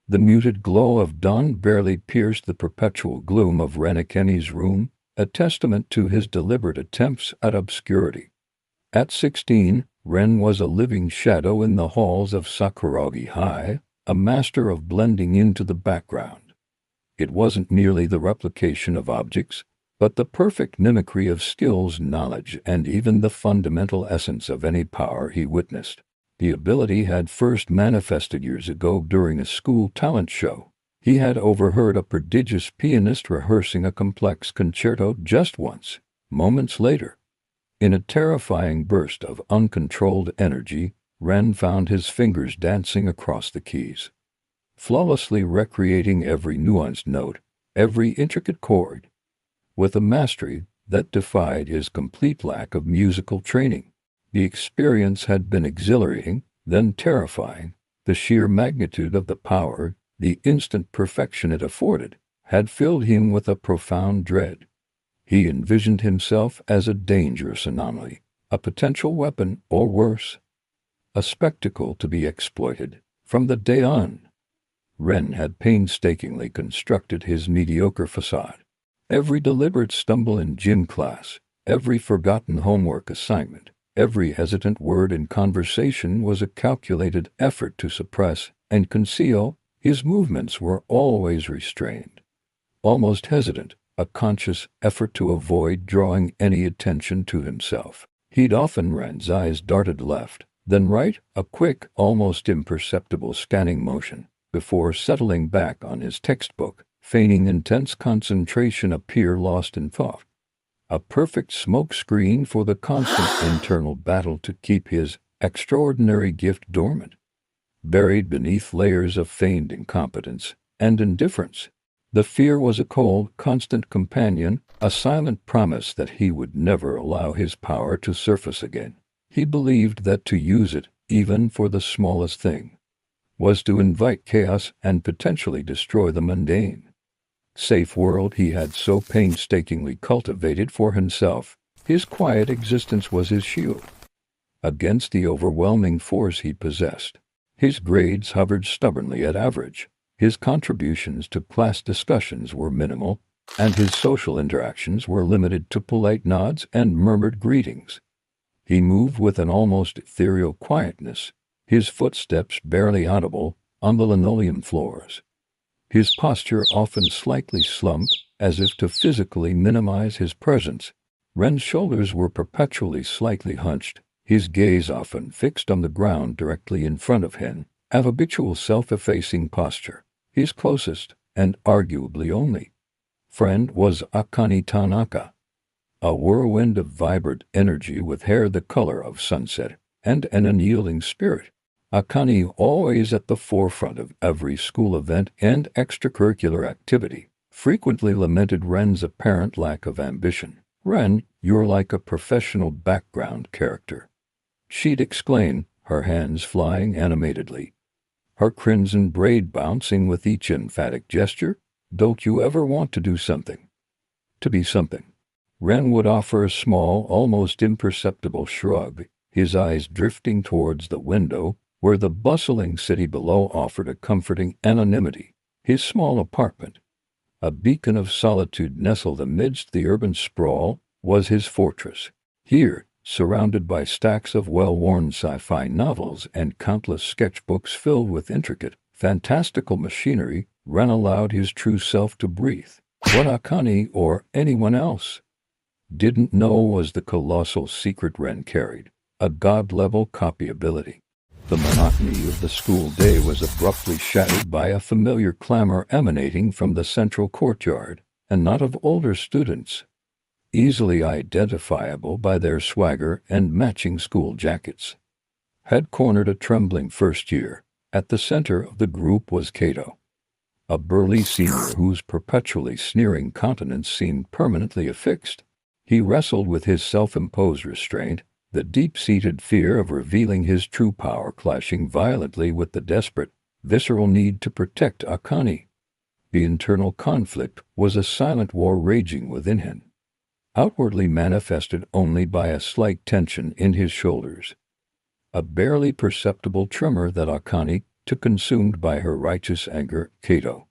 The muted glow of dawn barely pierced the perpetual gloom of Ren Akemi's room, a testament to his deliberate attempts at obscurity. At 16, Ren was a living shadow in the halls of Sakuragi High, a master of blending into the background. It wasn't merely the replication of objects, but the perfect mimicry of skills, knowledge, and even the fundamental essence of any power he witnessed. The ability had first manifested years ago during a school talent show. He had overheard a prodigious pianist rehearsing a complex concerto just once. Moments later, in a terrifying burst of uncontrolled energy, Ren found his fingers dancing across the keys, flawlessly recreating every nuanced note, every intricate chord, with a mastery that defied his complete lack of musical training. The experience had been exhilarating, then terrifying. The sheer magnitude of the power, the instant perfection it afforded, had filled him with a profound dread. He envisioned himself as a dangerous anomaly, a potential weapon, or worse, a spectacle to be exploited. From the day on, Ren had painstakingly constructed his mediocre facade. Every deliberate stumble in gym class, every forgotten homework assignment, every hesitant word in conversation was a calculated effort to suppress and conceal. His movements were always restrained, almost hesitant, a conscious effort to avoid drawing any attention to himself. Ren's eyes darted left, then right, a quick, almost imperceptible scanning motion, before settling back on his textbook, feigning intense concentration, appear lost in thought. A perfect smokescreen for the constant internal battle to keep his extraordinary gift dormant, buried beneath layers of feigned incompetence and indifference. The fear was a cold, constant companion, a silent promise that he would never allow his power to surface again. He believed that to use it, even for the smallest thing, was to invite chaos and potentially destroy the mundane, safe world he had so painstakingly cultivated for himself. His quiet existence was his shield against the overwhelming force he possessed. His grades hovered stubbornly at average. His contributions to class discussions were minimal, and his social interactions were limited to polite nods and murmured greetings. He moved with an almost ethereal quietness, his footsteps barely audible on the linoleum floors. His posture often slightly slumped, as if to physically minimize his presence. Ren's shoulders were perpetually slightly hunched, his gaze often fixed on the ground directly in front of him, a habitual self-effacing posture. His closest, and arguably only, friend was Akane Tanaka, a whirlwind of vibrant energy with hair the color of sunset and an unyielding spirit. Akane, always at the forefront of every school event and extracurricular activity, frequently lamented Ren's apparent lack of ambition. "Ren, you're like a professional background character," she'd exclaim, her hands flying animatedly, her crimson braid bouncing with each emphatic gesture. "Don't you ever want to do something? To be something?" Ren would offer a small, almost imperceptible shrug, his eyes drifting towards the window, where the bustling city below offered a comforting anonymity. His small apartment, a beacon of solitude nestled amidst the urban sprawl, was his fortress. Here, surrounded by stacks of well-worn sci-fi novels and countless sketchbooks filled with intricate, fantastical machinery, Ren allowed his true self to breathe. What Akane, or anyone else, didn't know was the colossal secret Ren carried, a god-level copy ability. The monotony of the school day was abruptly shattered by a familiar clamor emanating from the central courtyard, a knot of older students, easily identifiable by their swagger and matching school jackets, had cornered a trembling first year. At the center of the group was Kato, a burly senior whose perpetually sneering countenance seemed permanently affixed. He wrestled with his self-imposed restraint, the deep-seated fear of revealing his true power clashing violently with the desperate, visceral need to protect Akane. The internal conflict was a silent war raging within him, outwardly manifested only by a slight tension in his shoulders, a barely perceptible tremor that Akane too consumed by her righteous anger, Kato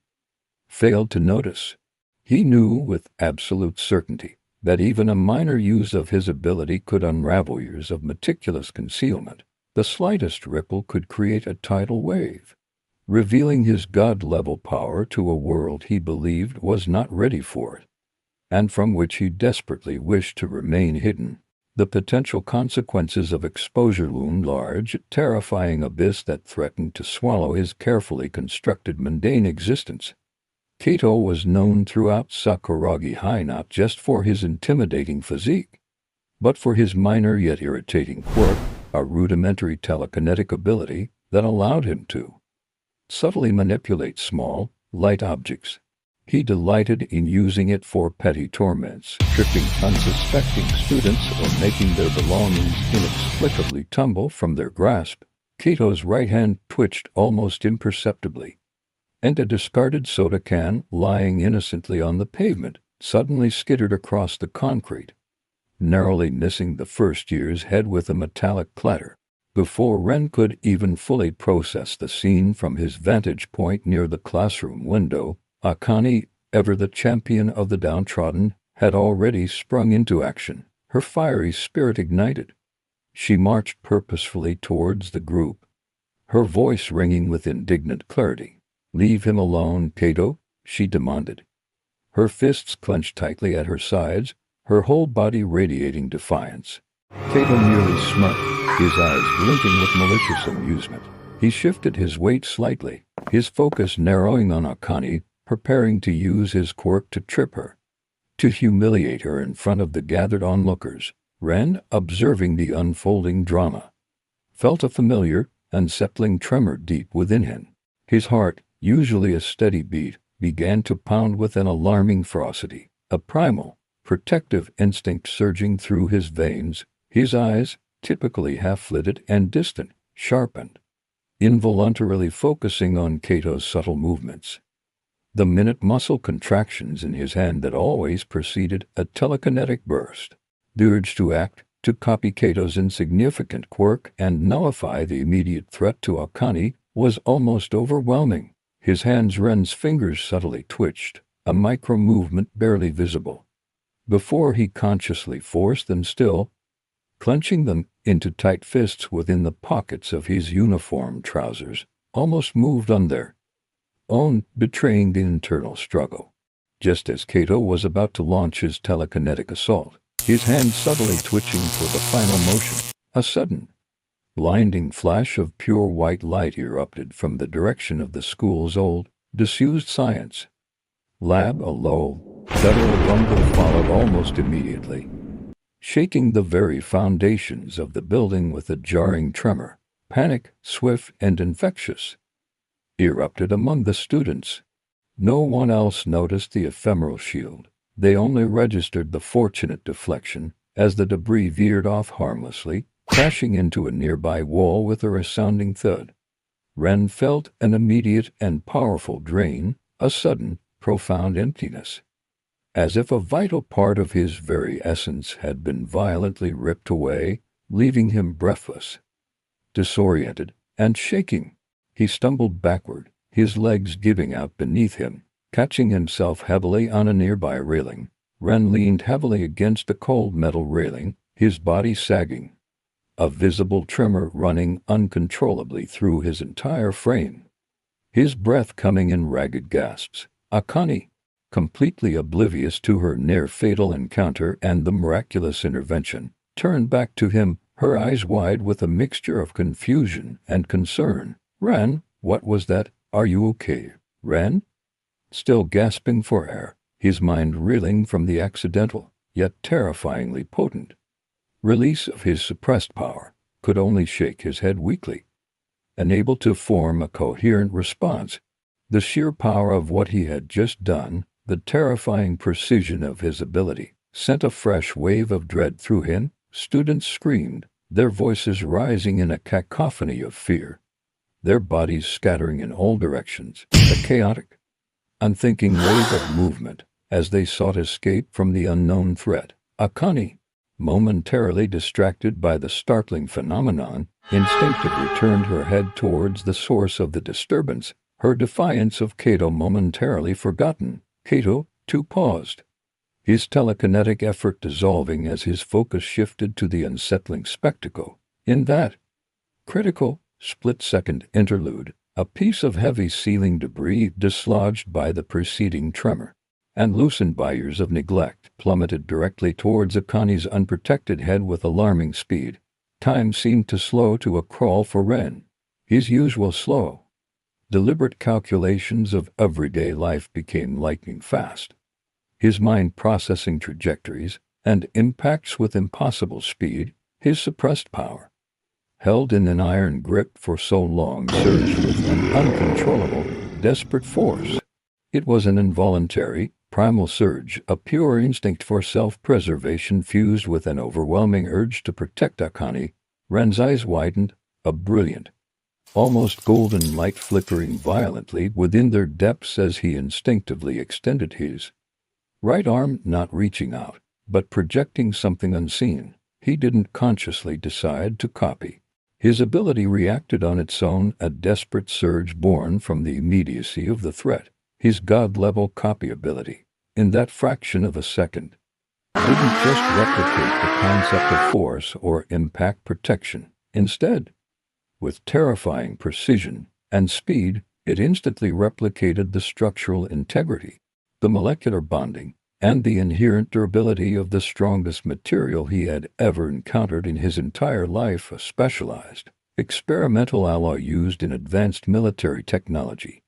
failed to notice. He knew with absolute certainty that even a minor use of his ability could unravel years of meticulous concealment. The slightest ripple could create a tidal wave, revealing his god-level power to a world he believed was not ready for it, and from which he desperately wished to remain hidden. The potential consequences of exposure loomed large, a terrifying abyss that threatened to swallow his carefully constructed mundane existence. Kato was known throughout Sakuragi High not just for his intimidating physique, but for his minor yet irritating quirk, a rudimentary telekinetic ability that allowed him to subtly manipulate small, light objects. He delighted in using it for petty torments, tripping unsuspecting students or making their belongings inexplicably tumble from their grasp. Kato's right hand twitched almost imperceptibly, and a discarded soda can, lying innocently on the pavement, suddenly skittered across the concrete, narrowly missing the first year's head with a metallic clatter. Before Ren could even fully process the scene from his vantage point near the classroom window, Akane, ever the champion of the downtrodden, had already sprung into action, her fiery spirit ignited. She marched purposefully towards the group, her voice ringing with indignant clarity. "Leave him alone, Kato," she demanded. Her fists clenched tightly at her sides, her whole body radiating defiance. Kato merely smirked, his eyes glinting with malicious amusement. He shifted his weight slightly, his focus narrowing on Akane, preparing to use his quirk to trip her, to humiliate her in front of the gathered onlookers. Ren, observing the unfolding drama, felt a familiar, unsettling tremor deep within him. His heart, usually a steady beat, began to pound with an alarming ferocity, a primal, protective instinct surging through his veins. His eyes, typically half-lidded and distant, sharpened, involuntarily focusing on Kato's subtle movements. The minute muscle contractions in his hand that always preceded a telekinetic burst. The urge to act, to copy Kato's insignificant quirk and nullify the immediate threat to Akane, was almost overwhelming. His hands, Ren's fingers subtly twitched, a micro-movement barely visible, before he consciously forced them still, clenching them into tight fists within the pockets of his uniform trousers, almost moved on their own, betraying the internal struggle. Just as Kato was about to launch his telekinetic assault, his hand subtly twitching for the final motion, a sudden, blinding flash of pure white light erupted from the direction of the school's old, disused science lab. A low, guttural rumble followed almost immediately, shaking the very foundations of the building with a jarring tremor. Panic, swift and infectious, erupted among the students. No one else noticed the ephemeral shield. They only registered the fortunate deflection as the debris veered off harmlessly, crashing into a nearby wall with a resounding thud. Ren felt an immediate and powerful drain, a sudden, profound emptiness, as if a vital part of his very essence had been violently ripped away, leaving him breathless, disoriented, and shaking. He stumbled backward, his legs giving out beneath him, catching himself heavily on a nearby railing. Ren leaned heavily against the cold metal railing, his body sagging, a visible tremor running uncontrollably through his entire frame, his breath coming in ragged gasps. Akane, completely oblivious to her near-fatal encounter and the miraculous intervention, turned back to him, her eyes wide with a mixture of confusion and concern. "Ren, what was that? Are you okay, Ren?" Still gasping for air, his mind reeling from the accidental, yet terrifyingly potent, release of his suppressed power, could only shake his head weakly, unable to form a coherent response. The sheer power of what he had just done, the terrifying precision of his ability, sent a fresh wave of dread through him. Students screamed, their voices rising in a cacophony of fear, their bodies scattering in all directions, a chaotic, unthinking wave of movement as they sought escape from the unknown threat. Akane, momentarily distracted by the startling phenomenon, instinctively turned her head towards the source of the disturbance, her defiance of Kato momentarily forgotten. Kato, too, paused, his telekinetic effort dissolving as his focus shifted to the unsettling spectacle. In that critical, split-second interlude, a piece of heavy ceiling debris dislodged by the preceding tremor and loosened by years of neglect plummeted directly towards Akane's unprotected head with alarming speed. Time seemed to slow to a crawl for Ren. His usual slow, deliberate calculations of everyday life became lightning fast, his mind processing trajectories and impacts with impossible speed. His suppressed power, held in an iron grip for so long, surged with an uncontrollable, desperate force. It was an involuntary, primal surge, a pure instinct for self-preservation fused with an overwhelming urge to protect Akane. Ren's eyes widened, a brilliant, almost golden light flickering violently within their depths as he instinctively extended his right arm, not reaching out, but projecting something unseen he didn't consciously decide to copy. His ability reacted on its own, a desperate surge born from the immediacy of the threat. His god-level copy ability, in that fraction of a second, didn't just replicate the concept of force or impact protection. Instead, with terrifying precision and speed, it instantly replicated the structural integrity, the molecular bonding, and the inherent durability of the strongest material he had ever encountered in his entire life, a specialized, experimental alloy used in advanced military technology,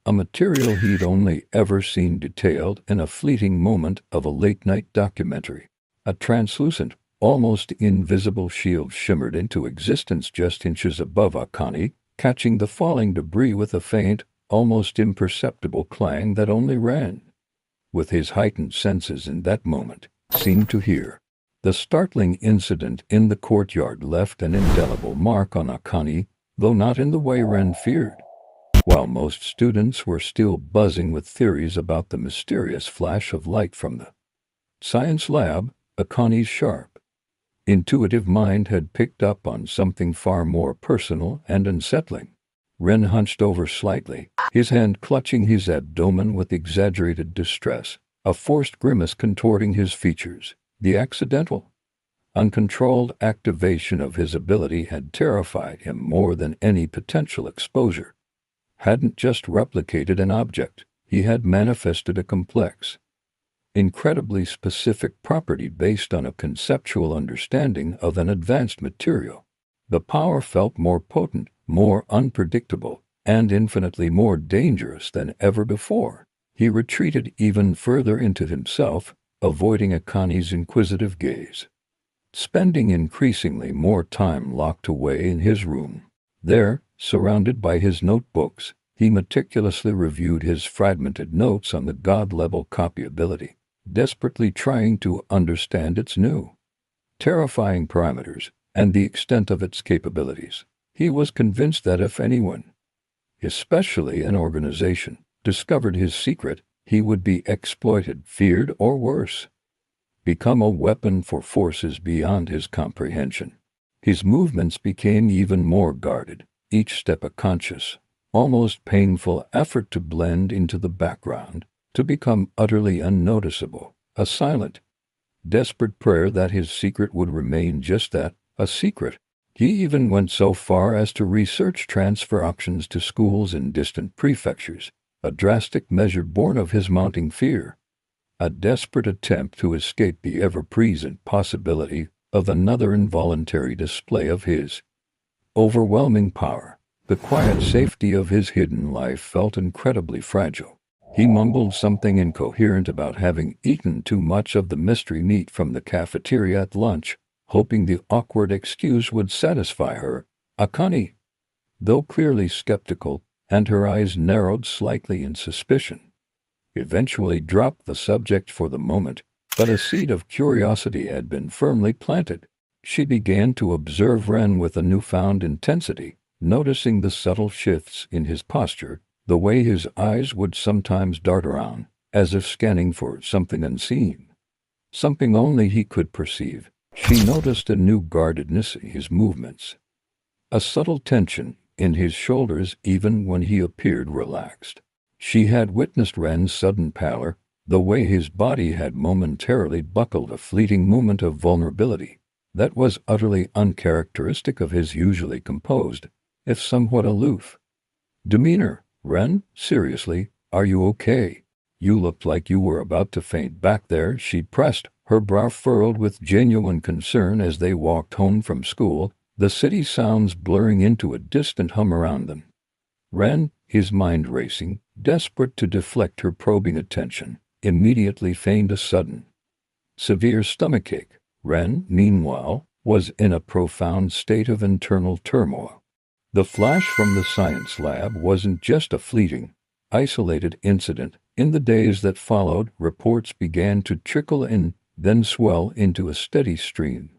a material he'd only ever seen detailed in a fleeting moment of a late-night documentary. A translucent, almost invisible shield shimmered into existence just inches above Akane, catching the falling debris with a faint, almost imperceptible clang that only Ren, with his heightened senses in that moment, seemed to hear. The startling incident in the courtyard left an indelible mark on Akane, though not in the way Ren feared. While most students were still buzzing with theories about the mysterious flash of light from the science lab, Akane's sharp, intuitive mind had picked up on something far more personal and unsettling. Ren hunched over slightly, his hand clutching his abdomen with exaggerated distress, a forced grimace contorting his features. The accidental, uncontrolled activation of his ability had terrified him more than any potential exposure. Hadn't just replicated an object, he had manifested a complex, incredibly specific property based on a conceptual understanding of an advanced material. The power felt more potent, more unpredictable, and infinitely more dangerous than ever before. He retreated even further into himself, avoiding Akane's inquisitive gaze, spending increasingly more time locked away in his room. There, surrounded by his notebooks, he meticulously reviewed his fragmented notes on the god-level copy ability, desperately trying to understand its new, terrifying parameters and the extent of its capabilities. He was convinced that if anyone, especially an organization, discovered his secret, he would be exploited, feared, or worse, become a weapon for forces beyond his comprehension. His movements became even more guarded, each step a conscious, almost painful effort to blend into the background, to become utterly unnoticeable, a silent, desperate prayer that his secret would remain just that, a secret. He even went so far as to research transfer options to schools in distant prefectures, a drastic measure born of his mounting fear, a desperate attempt to escape the ever-present possibility of another involuntary display of his overwhelming power. The quiet safety of his hidden life felt incredibly fragile. He mumbled something incoherent about having eaten too much of the mystery meat from the cafeteria at lunch, hoping the awkward excuse would satisfy her. Akane, though clearly skeptical, and her eyes narrowed slightly in suspicion, eventually dropped the subject for the moment, but a seed of curiosity had been firmly planted. She began to observe Ren with a newfound intensity, noticing the subtle shifts in his posture, the way his eyes would sometimes dart around, as if scanning for something unseen, something only he could perceive. She noticed a new guardedness in his movements, a subtle tension in his shoulders even when he appeared relaxed. She had witnessed Ren's sudden pallor, the way his body had momentarily buckled, a fleeting moment of vulnerability that was utterly uncharacteristic of his usually composed, if somewhat aloof, demeanor. "Ren, seriously, are you okay? You looked like you were about to faint back there," she pressed, her brow furrowed with genuine concern as they walked home from school, the city sounds blurring into a distant hum around them. Ren, his mind racing, desperate to deflect her probing attention, immediately feigned a sudden, severe stomachache. Ren, meanwhile, was in a profound state of internal turmoil. The flash from the science lab wasn't just a fleeting, isolated incident. In the days that followed, reports began to trickle in, then swell into a steady stream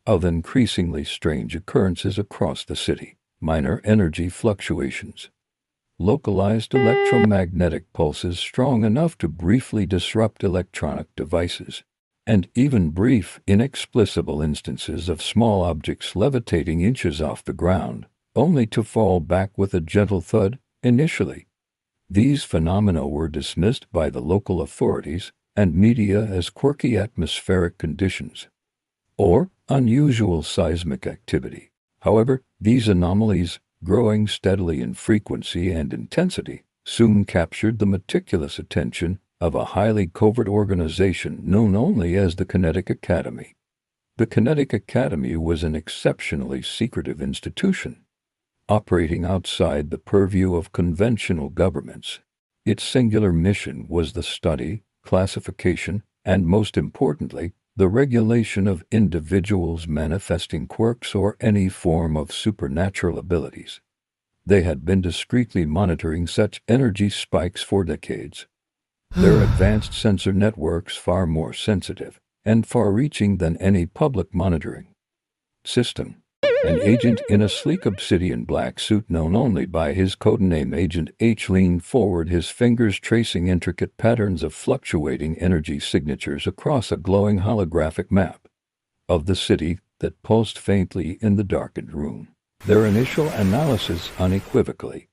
of increasingly strange occurrences across the city. Minor energy fluctuations, localized electromagnetic pulses strong enough to briefly disrupt electronic devices, and even brief, inexplicable instances of small objects levitating inches off the ground, only to fall back with a gentle thud. Initially, these phenomena were dismissed by the local authorities and media as quirky atmospheric conditions or unusual seismic activity. However, these anomalies, growing steadily in frequency and intensity, soon captured the meticulous attention of a highly covert organization known only as the Kinetic Academy. The Kinetic Academy was an exceptionally secretive institution, operating outside the purview of conventional governments. Its singular mission was the study, classification, and most importantly, the regulation of individuals manifesting quirks or any form of supernatural abilities. They had been discreetly monitoring such energy spikes for decades, their advanced sensor networks far more sensitive and far-reaching than any public monitoring system. An agent in a sleek obsidian black suit known only by his codename Agent H leaned forward, his fingers tracing intricate patterns of fluctuating energy signatures across a glowing holographic map of the city that pulsed faintly in the darkened room. Their initial analysis unequivocally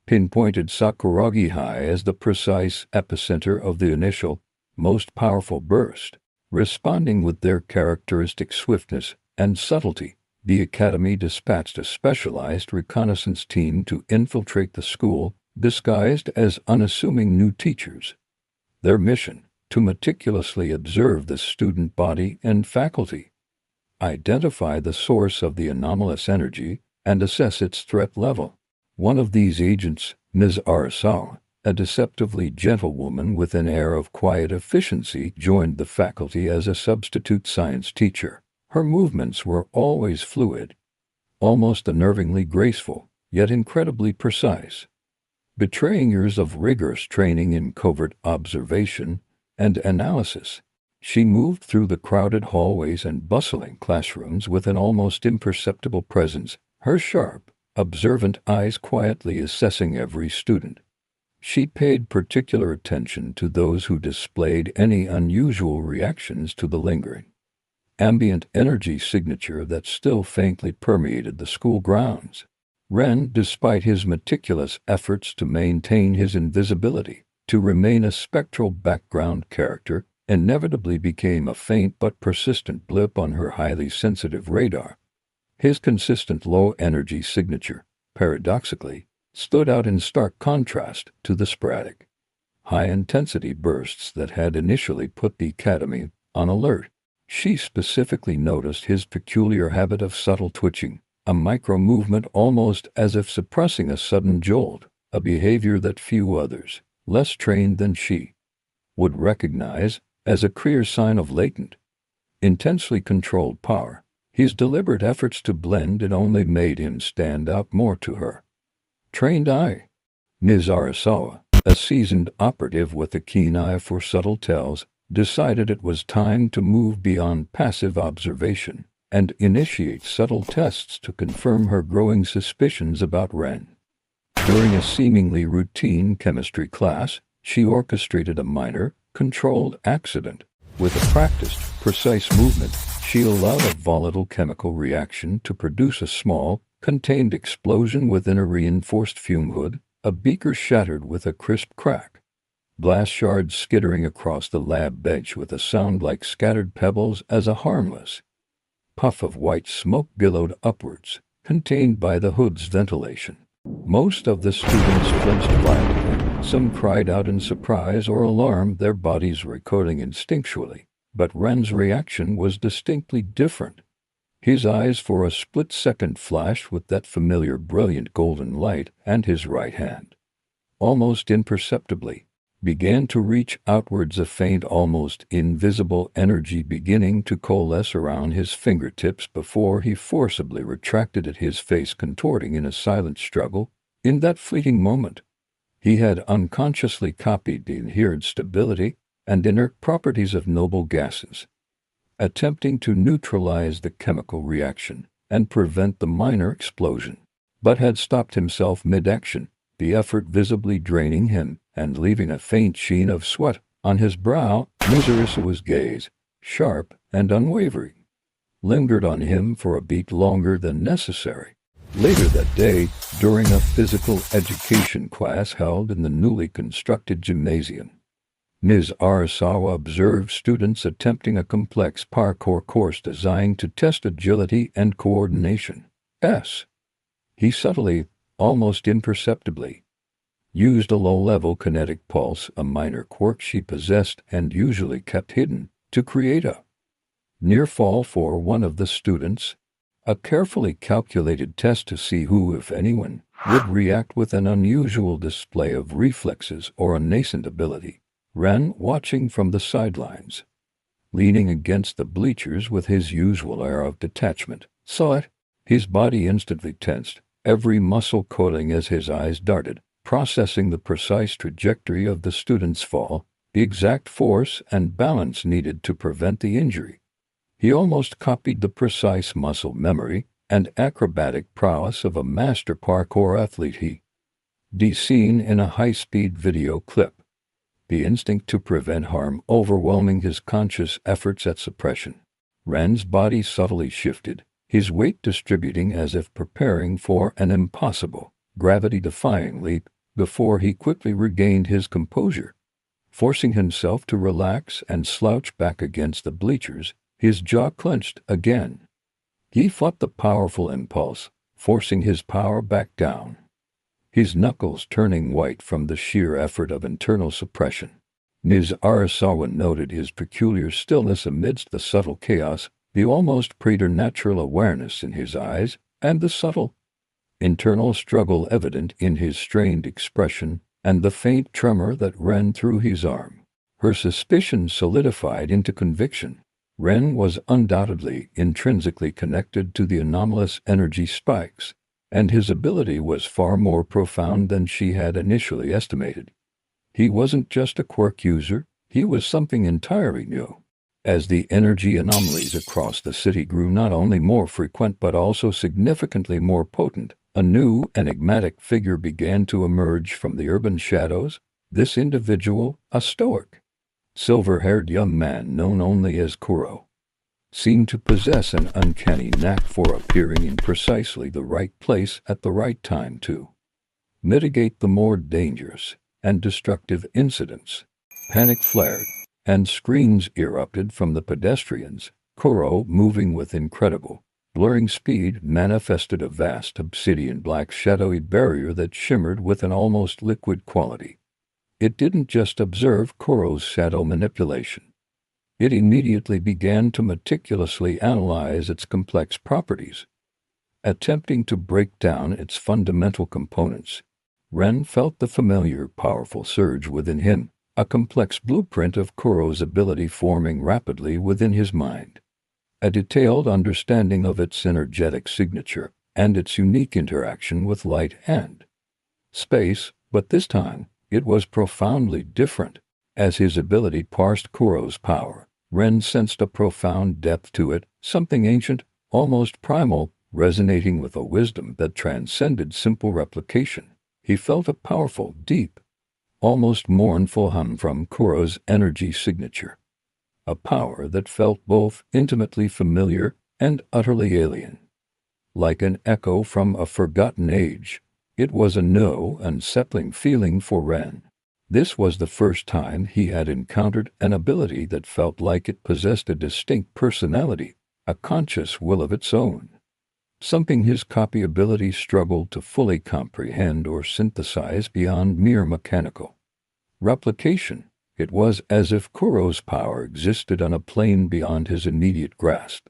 pinpointed Sakuragi High as the precise epicenter of the initial, most powerful burst. Responding with their characteristic swiftness and subtlety, the Academy dispatched a specialized reconnaissance team to infiltrate the school, disguised as unassuming new teachers. Their mission, to meticulously observe the student body and faculty, identify the source of the anomalous energy, and assess its threat level. One of these agents, Ms. Arisawa, a deceptively gentle woman with an air of quiet efficiency, joined the faculty as a substitute science teacher. Her movements were always fluid, almost unnervingly graceful, yet incredibly precise, betraying years of rigorous training in covert observation and analysis. She moved through the crowded hallways and bustling classrooms with an almost imperceptible presence, her sharp, observant eyes quietly assessing every student. She paid particular attention to those who displayed any unusual reactions to the lingering ambient energy signature that still faintly permeated the school grounds. Ren, despite his meticulous efforts to maintain his invisibility, to remain a spectral background character, inevitably became a faint but persistent blip on her highly sensitive radar. His consistent low-energy signature, paradoxically, stood out in stark contrast to the sporadic, high-intensity bursts that had initially put the Academy on alert. She specifically noticed his peculiar habit of subtle twitching, a micro-movement almost as if suppressing a sudden jolt, a behavior that few others, less trained than she, would recognize as a clear sign of latent, intensely controlled power. His deliberate efforts to blend it only made him stand out more to her trained eye. Ms. Arisawa, a seasoned operative with a keen eye for subtle tells, decided it was time to move beyond passive observation and initiate subtle tests to confirm her growing suspicions about Ren. During a seemingly routine chemistry class, she orchestrated a minor, controlled accident. With a practiced, precise movement, She allowed a volatile chemical reaction to produce a small, contained explosion within a reinforced fume hood. A beaker shattered with a crisp crack. Glass shards skittering across the lab bench with a sound like scattered pebbles as a harmless puff of white smoke billowed upwards, contained by the hood's ventilation. Most of the students flinched violently. Some cried out in surprise or alarm, their bodies recoiling instinctually. But Ren's reaction was distinctly different. His eyes for a split second flashed with that familiar brilliant golden light, and his right hand, almost imperceptibly, began to reach outwards, a faint, almost invisible energy beginning to coalesce around his fingertips before he forcibly retracted it, his face contorting in a silent struggle. In that fleeting moment, he had unconsciously copied the inherent stability and inert properties of noble gases, attempting to neutralize the chemical reaction and prevent the minor explosion, but had stopped himself mid-action, the effort visibly draining him and leaving a faint sheen of sweat on his brow. Arisawa's gaze, sharp and unwavering, lingered on him for a beat longer than necessary. Later that day, during a physical education class held in the newly constructed gymnasium, Ms. Arisawa observed students attempting a complex parkour course designed to test agility and coordination. He subtly, almost imperceptibly, used a low-level kinetic pulse, a minor quirk she possessed and usually kept hidden, to create a near fall for one of the students, a carefully calculated test to see who, if anyone, would react with an unusual display of reflexes or a nascent ability. Ren, watching from the sidelines, leaning against the bleachers with his usual air of detachment, saw it. His body instantly tensed, every muscle coiling as his eyes darted, processing the precise trajectory of the student's fall, the exact force and balance needed to prevent the injury. He almost copied the precise muscle memory and acrobatic prowess of a master parkour athlete he'd seen in a high-speed video clip, the instinct to prevent harm overwhelming his conscious efforts at suppression. Ren's body subtly shifted, his weight distributing as if preparing for an impossible, gravity-defying leap, before he quickly regained his composure. Forcing himself to relax and slouch back against the bleachers, his jaw clenched again. He fought the powerful impulse, forcing his power back down, his knuckles turning white from the sheer effort of internal suppression. Ms. Arisawa noted his peculiar stillness amidst the subtle chaos, the almost preternatural awareness in his eyes, and the subtle internal struggle evident in his strained expression, and the faint tremor that ran through his arm. Her suspicion solidified into conviction. Ren was undoubtedly intrinsically connected to the anomalous energy spikes, and his ability was far more profound than she had initially estimated. He wasn't just a quirk user, he was something entirely new. As the energy anomalies across the city grew not only more frequent but also significantly more potent, a new, enigmatic figure began to emerge from the urban shadows. This individual, a stoic, silver-haired young man known only as Kuro, seemed to possess an uncanny knack for appearing in precisely the right place at the right time to mitigate the more dangerous and destructive incidents. Panic flared, and screams erupted from the pedestrians. Kuro, moving with incredible, blurring speed, manifested a vast obsidian-black shadowy barrier that shimmered with an almost liquid quality. It didn't just observe Kuro's shadow manipulation. It immediately began to meticulously analyze its complex properties, attempting to break down its fundamental components. Ren felt the familiar, powerful surge within him, a complex blueprint of Kuro's ability forming rapidly within his mind. A detailed understanding of its energetic signature and its unique interaction with light and space, but this time, it was profoundly different. As his ability parsed Kuro's power, Ren sensed a profound depth to it, something ancient, almost primal, resonating with a wisdom that transcended simple replication. He felt a powerful, deep, almost mournful hum from Kuro's energy signature, a power that felt both intimately familiar and utterly alien. Like an echo from a forgotten age, it was a no unsettling feeling for Ren. This was the first time he had encountered an ability that felt like it possessed a distinct personality, a conscious will of its own. Something his copy ability struggled to fully comprehend or synthesize beyond mere mechanical replication. It was as if Kuro's power existed on a plane beyond his immediate grasp,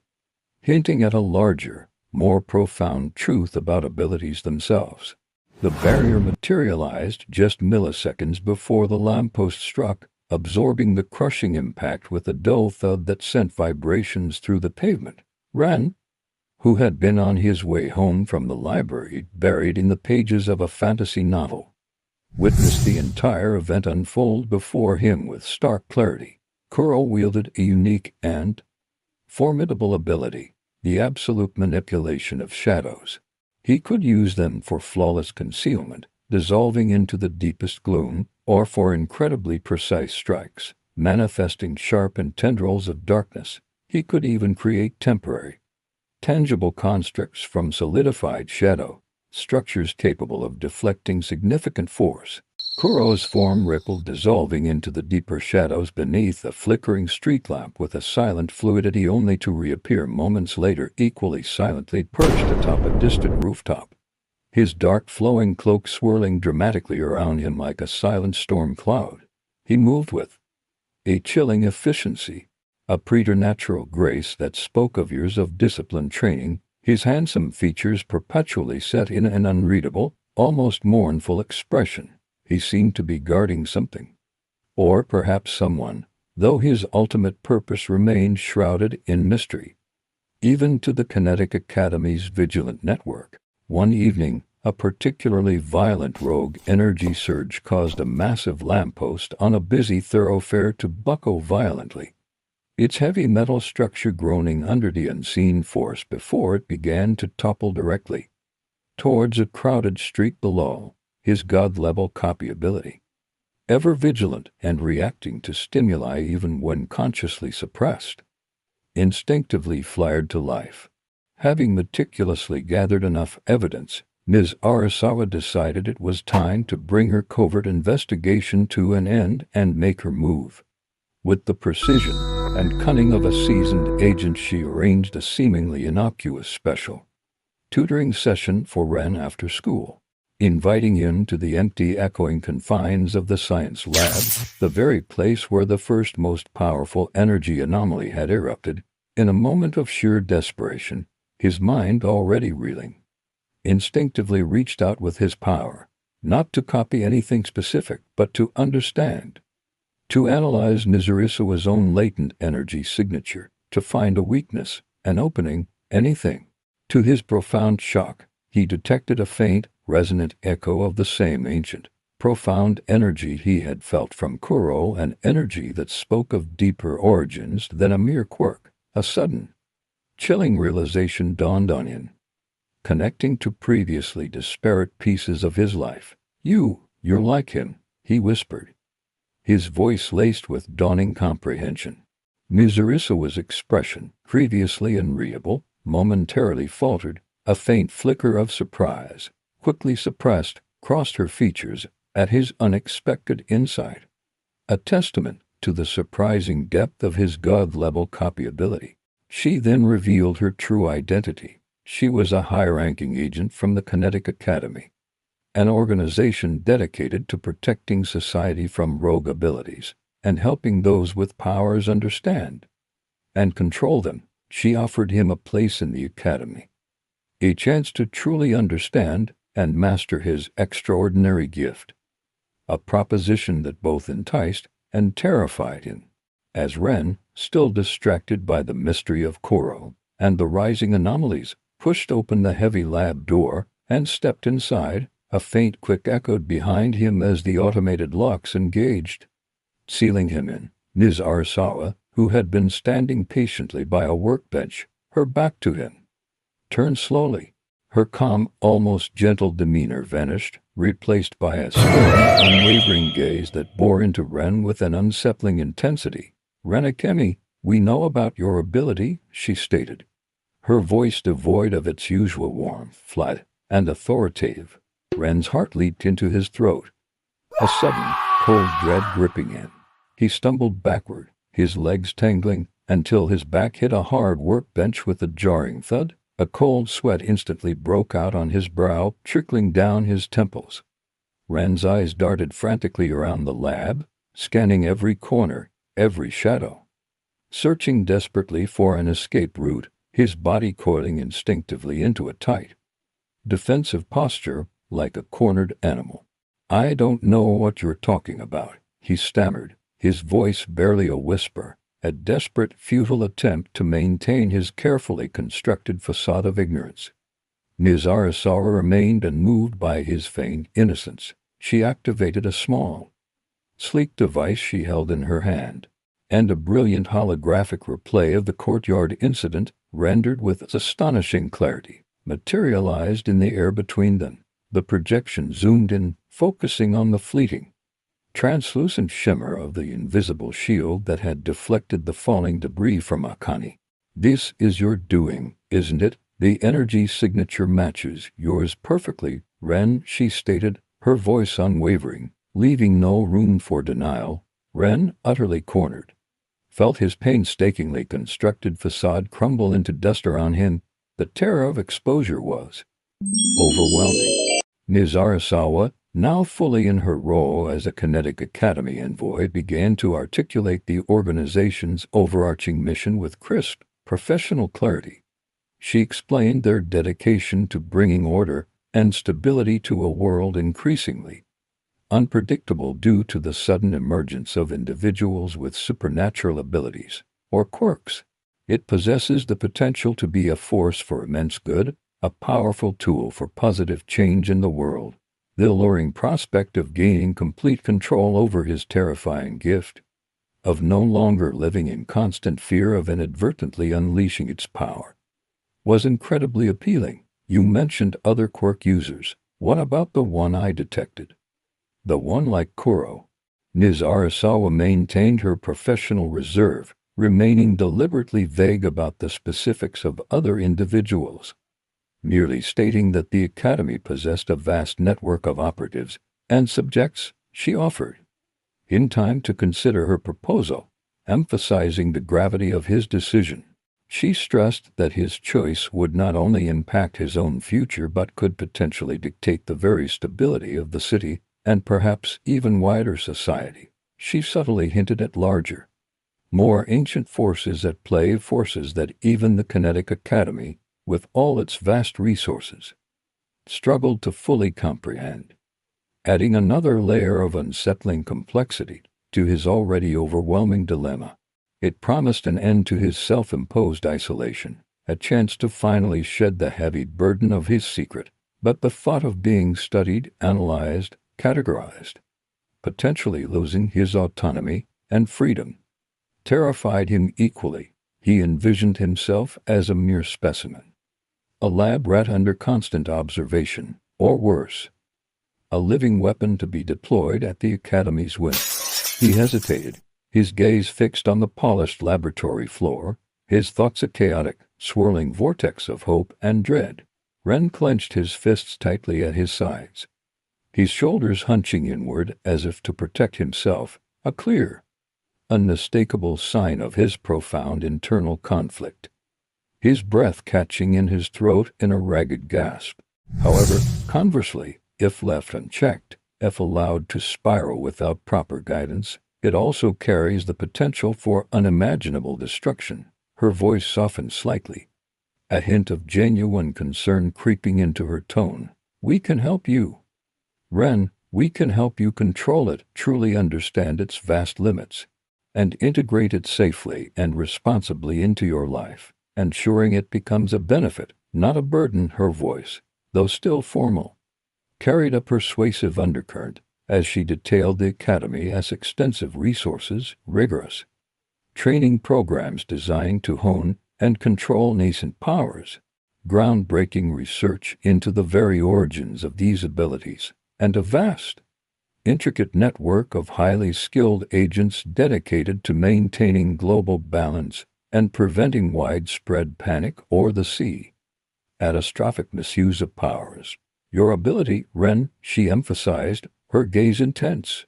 hinting at a larger, more profound truth about abilities themselves. The barrier materialized just milliseconds before the lamppost struck, absorbing the crushing impact with a dull thud that sent vibrations through the pavement. Ren, who had been on his way home from the library buried in the pages of a fantasy novel, witnessed the entire event unfold before him with stark clarity. Kuro wielded a unique and formidable ability, the absolute manipulation of shadows. He could use them for flawless concealment, dissolving into the deepest gloom, or for incredibly precise strikes, manifesting sharpened tendrils of darkness. He could even create temporary, tangible constructs from solidified shadow, structures capable of deflecting significant force. Kuro's form rippled, dissolving into the deeper shadows beneath a flickering street lamp with a silent fluidity, only to reappear moments later equally silently perched atop a distant rooftop, his dark flowing cloak swirling dramatically around him like a silent storm cloud. He moved with a chilling efficiency, a preternatural grace that spoke of years of disciplined training, his handsome features perpetually set in an unreadable, almost mournful expression. He seemed to be guarding something, or perhaps someone, though his ultimate purpose remained shrouded in mystery. Even to the Kinetic Academy's vigilant network, one evening, a particularly violent rogue energy surge caused a massive lamppost on a busy thoroughfare to buckle violently, its heavy metal structure groaning under the unseen force before it began to topple directly towards a crowded street below. His god-level copy ability, ever vigilant and reacting to stimuli even when consciously suppressed, instinctively flared to life. Having meticulously gathered enough evidence, Ms. Arisawa decided it was time to bring her covert investigation to an end and make her move. With the precision and cunning of a seasoned agent, she arranged a seemingly innocuous special tutoring session for Ren after school, inviting him to the empty, echoing confines of the science lab, the very place where the first most powerful energy anomaly had erupted. In a moment of sheer desperation, his mind already reeling, instinctively reached out with his power, not to copy anything specific, but to understand, to analyze Arisawa's own latent energy signature, to find a weakness, an opening, anything. To his profound shock, he detected a faint, resonant echo of the same ancient, profound energy he had felt from Kuro, an energy that spoke of deeper origins than a mere quirk. A sudden, chilling realization dawned on him, connecting to previously disparate pieces of his life. You're like him," he whispered, his voice laced with dawning comprehension. Arisawa's expression, previously unreadable, momentarily faltered. A faint flicker of surprise, quickly suppressed, crossed her features at his unexpected insight, a testament to the surprising depth of his god-level copy ability. She then revealed her true identity. She was a high-ranking agent from the Kinetic Academy, an organization dedicated to protecting society from rogue abilities and helping those with powers understand and control them. She offered him a place in the academy, a chance to truly understand and master his extraordinary gift, a proposition that both enticed and terrified him. As Ren, still distracted by the mystery of Kuro and the rising anomalies, pushed open the heavy lab door and stepped inside, a faint click echoed behind him as the automated locks engaged, sealing him in. Ms. Arisawa, who had been standing patiently by a workbench, her back to him, turned slowly. Her calm, almost gentle demeanor vanished, replaced by a stern, unwavering gaze that bore into Ren with an unsettling intensity. "Ren Akemi," "We know about your ability," she stated, her voice devoid of its usual warmth, flat and authoritative. Ren's heart leaped into his throat, a sudden, cold dread gripping him. He stumbled backward, his legs tangling, until his back hit a hard workbench with a jarring thud. A cold sweat instantly broke out on his brow, trickling down his temples. Ren's eyes darted frantically around the lab, scanning every corner, every shadow, searching desperately for an escape route, his body coiling instinctively into a tight, defensive posture like a cornered animal. "I don't know what you're talking about," he stammered, his voice barely a whisper, a desperate, futile attempt to maintain his carefully constructed facade of ignorance. Ms. Arisawa remained unmoved by his feigned innocence. She activated a small, sleek device she held in her hand, and a brilliant holographic replay of the courtyard incident, rendered with astonishing clarity, materialized in the air between them. The projection zoomed in, focusing on the fleeting, translucent shimmer of the invisible shield that had deflected the falling debris from Akane. "This is your doing, isn't it? The energy signature matches yours perfectly, Ren," she stated, her voice unwavering, leaving no room for denial. Ren, utterly cornered, felt his painstakingly constructed facade crumble into dust around him. The terror of exposure was overwhelming. Ms. Arisawa, now fully in her role as a Kinetic Academy envoy, began to articulate the organization's overarching mission with crisp, professional clarity. She explained their dedication to bringing order and stability to a world increasingly unpredictable due to the sudden emergence of individuals with supernatural abilities, or quirks. It possesses the potential to be a force for immense good, a powerful tool for positive change in the world. The alluring prospect of gaining complete control over his terrifying gift, of no longer living in constant fear of inadvertently unleashing its power, was incredibly appealing. "You mentioned other quirk users. What about the one I detected? The one like Kuro?" Ms. Arisawa maintained her professional reserve, remaining deliberately vague about the specifics of other individuals, merely stating that the Academy possessed a vast network of operatives and subjects. She offered, in time, to consider her proposal, emphasizing the gravity of his decision. She stressed that his choice would not only impact his own future but could potentially dictate the very stability of the city and perhaps even wider society. She subtly hinted at larger, more ancient forces at play, forces that even the Kinetic Academy, with all its vast resources, struggled to fully comprehend, adding another layer of unsettling complexity to his already overwhelming dilemma. It promised an end to his self-imposed isolation, a chance to finally shed the heavy burden of his secret. But the thought of being studied, analyzed, categorized, potentially losing his autonomy and freedom, terrified him equally. He envisioned himself as a mere specimen, a lab rat under constant observation, or worse, a living weapon to be deployed at the Academy's whim. He hesitated, his gaze fixed on the polished laboratory floor, his thoughts a chaotic, swirling vortex of hope and dread. Ren clenched his fists tightly at his sides, his shoulders hunching inward as if to protect himself, a clear, unmistakable sign of his profound internal conflict, his breath catching in his throat in a ragged gasp. However, conversely, if left unchecked, if allowed to spiral without proper guidance, it also carries the potential for unimaginable destruction. Her voice softened slightly, a hint of genuine concern creeping into her tone. "We can help you, Ren. We can help you control it, truly understand its vast limits, and integrate it safely and responsibly into your life, ensuring it becomes a benefit, not a burden." Her voice, though still formal, carried a persuasive undercurrent as she detailed the Academy as extensive resources, rigorous training programs designed to hone and control nascent powers, groundbreaking research into the very origins of these abilities, and a vast, intricate network of highly skilled agents dedicated to maintaining global balance and preventing widespread panic or the sea. Catastrophic misuse of powers. Your ability, Ren, she emphasized, her gaze intense,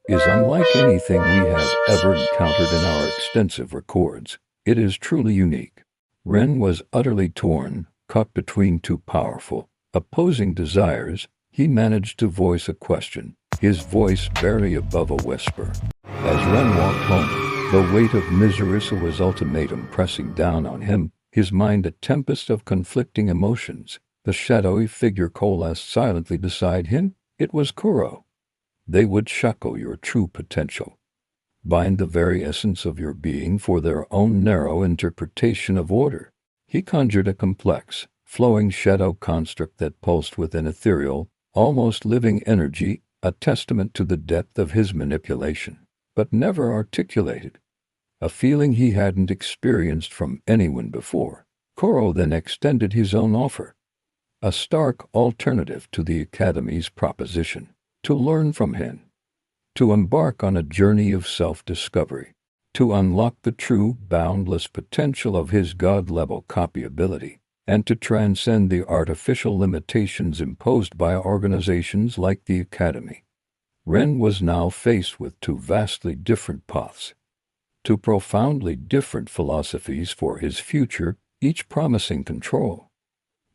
is unlike anything we have ever encountered in our extensive records. It is truly unique. Ren was utterly torn, caught between two powerful, opposing desires. He managed to voice a question, his voice barely above a whisper. As Ren walked home, the weight of Miserisawa's ultimatum pressing down on him, his mind a tempest of conflicting emotions, the shadowy figure coalesced silently beside him. It was Kuro. They would shackle your true potential, bind the very essence of your being for their own narrow interpretation of order. He conjured a complex, flowing shadow construct that pulsed with an ethereal, almost living energy, a testament to the depth of his manipulation, but never articulated. A feeling he hadn't experienced from anyone before. Kuro then extended his own offer, a stark alternative to the Academy's proposition, to learn from him, to embark on a journey of self-discovery, to unlock the true, boundless potential of his god-level copy ability, and to transcend the artificial limitations imposed by organizations like the Academy. Ren was now faced with two vastly different paths, two profoundly different philosophies for his future, each promising control,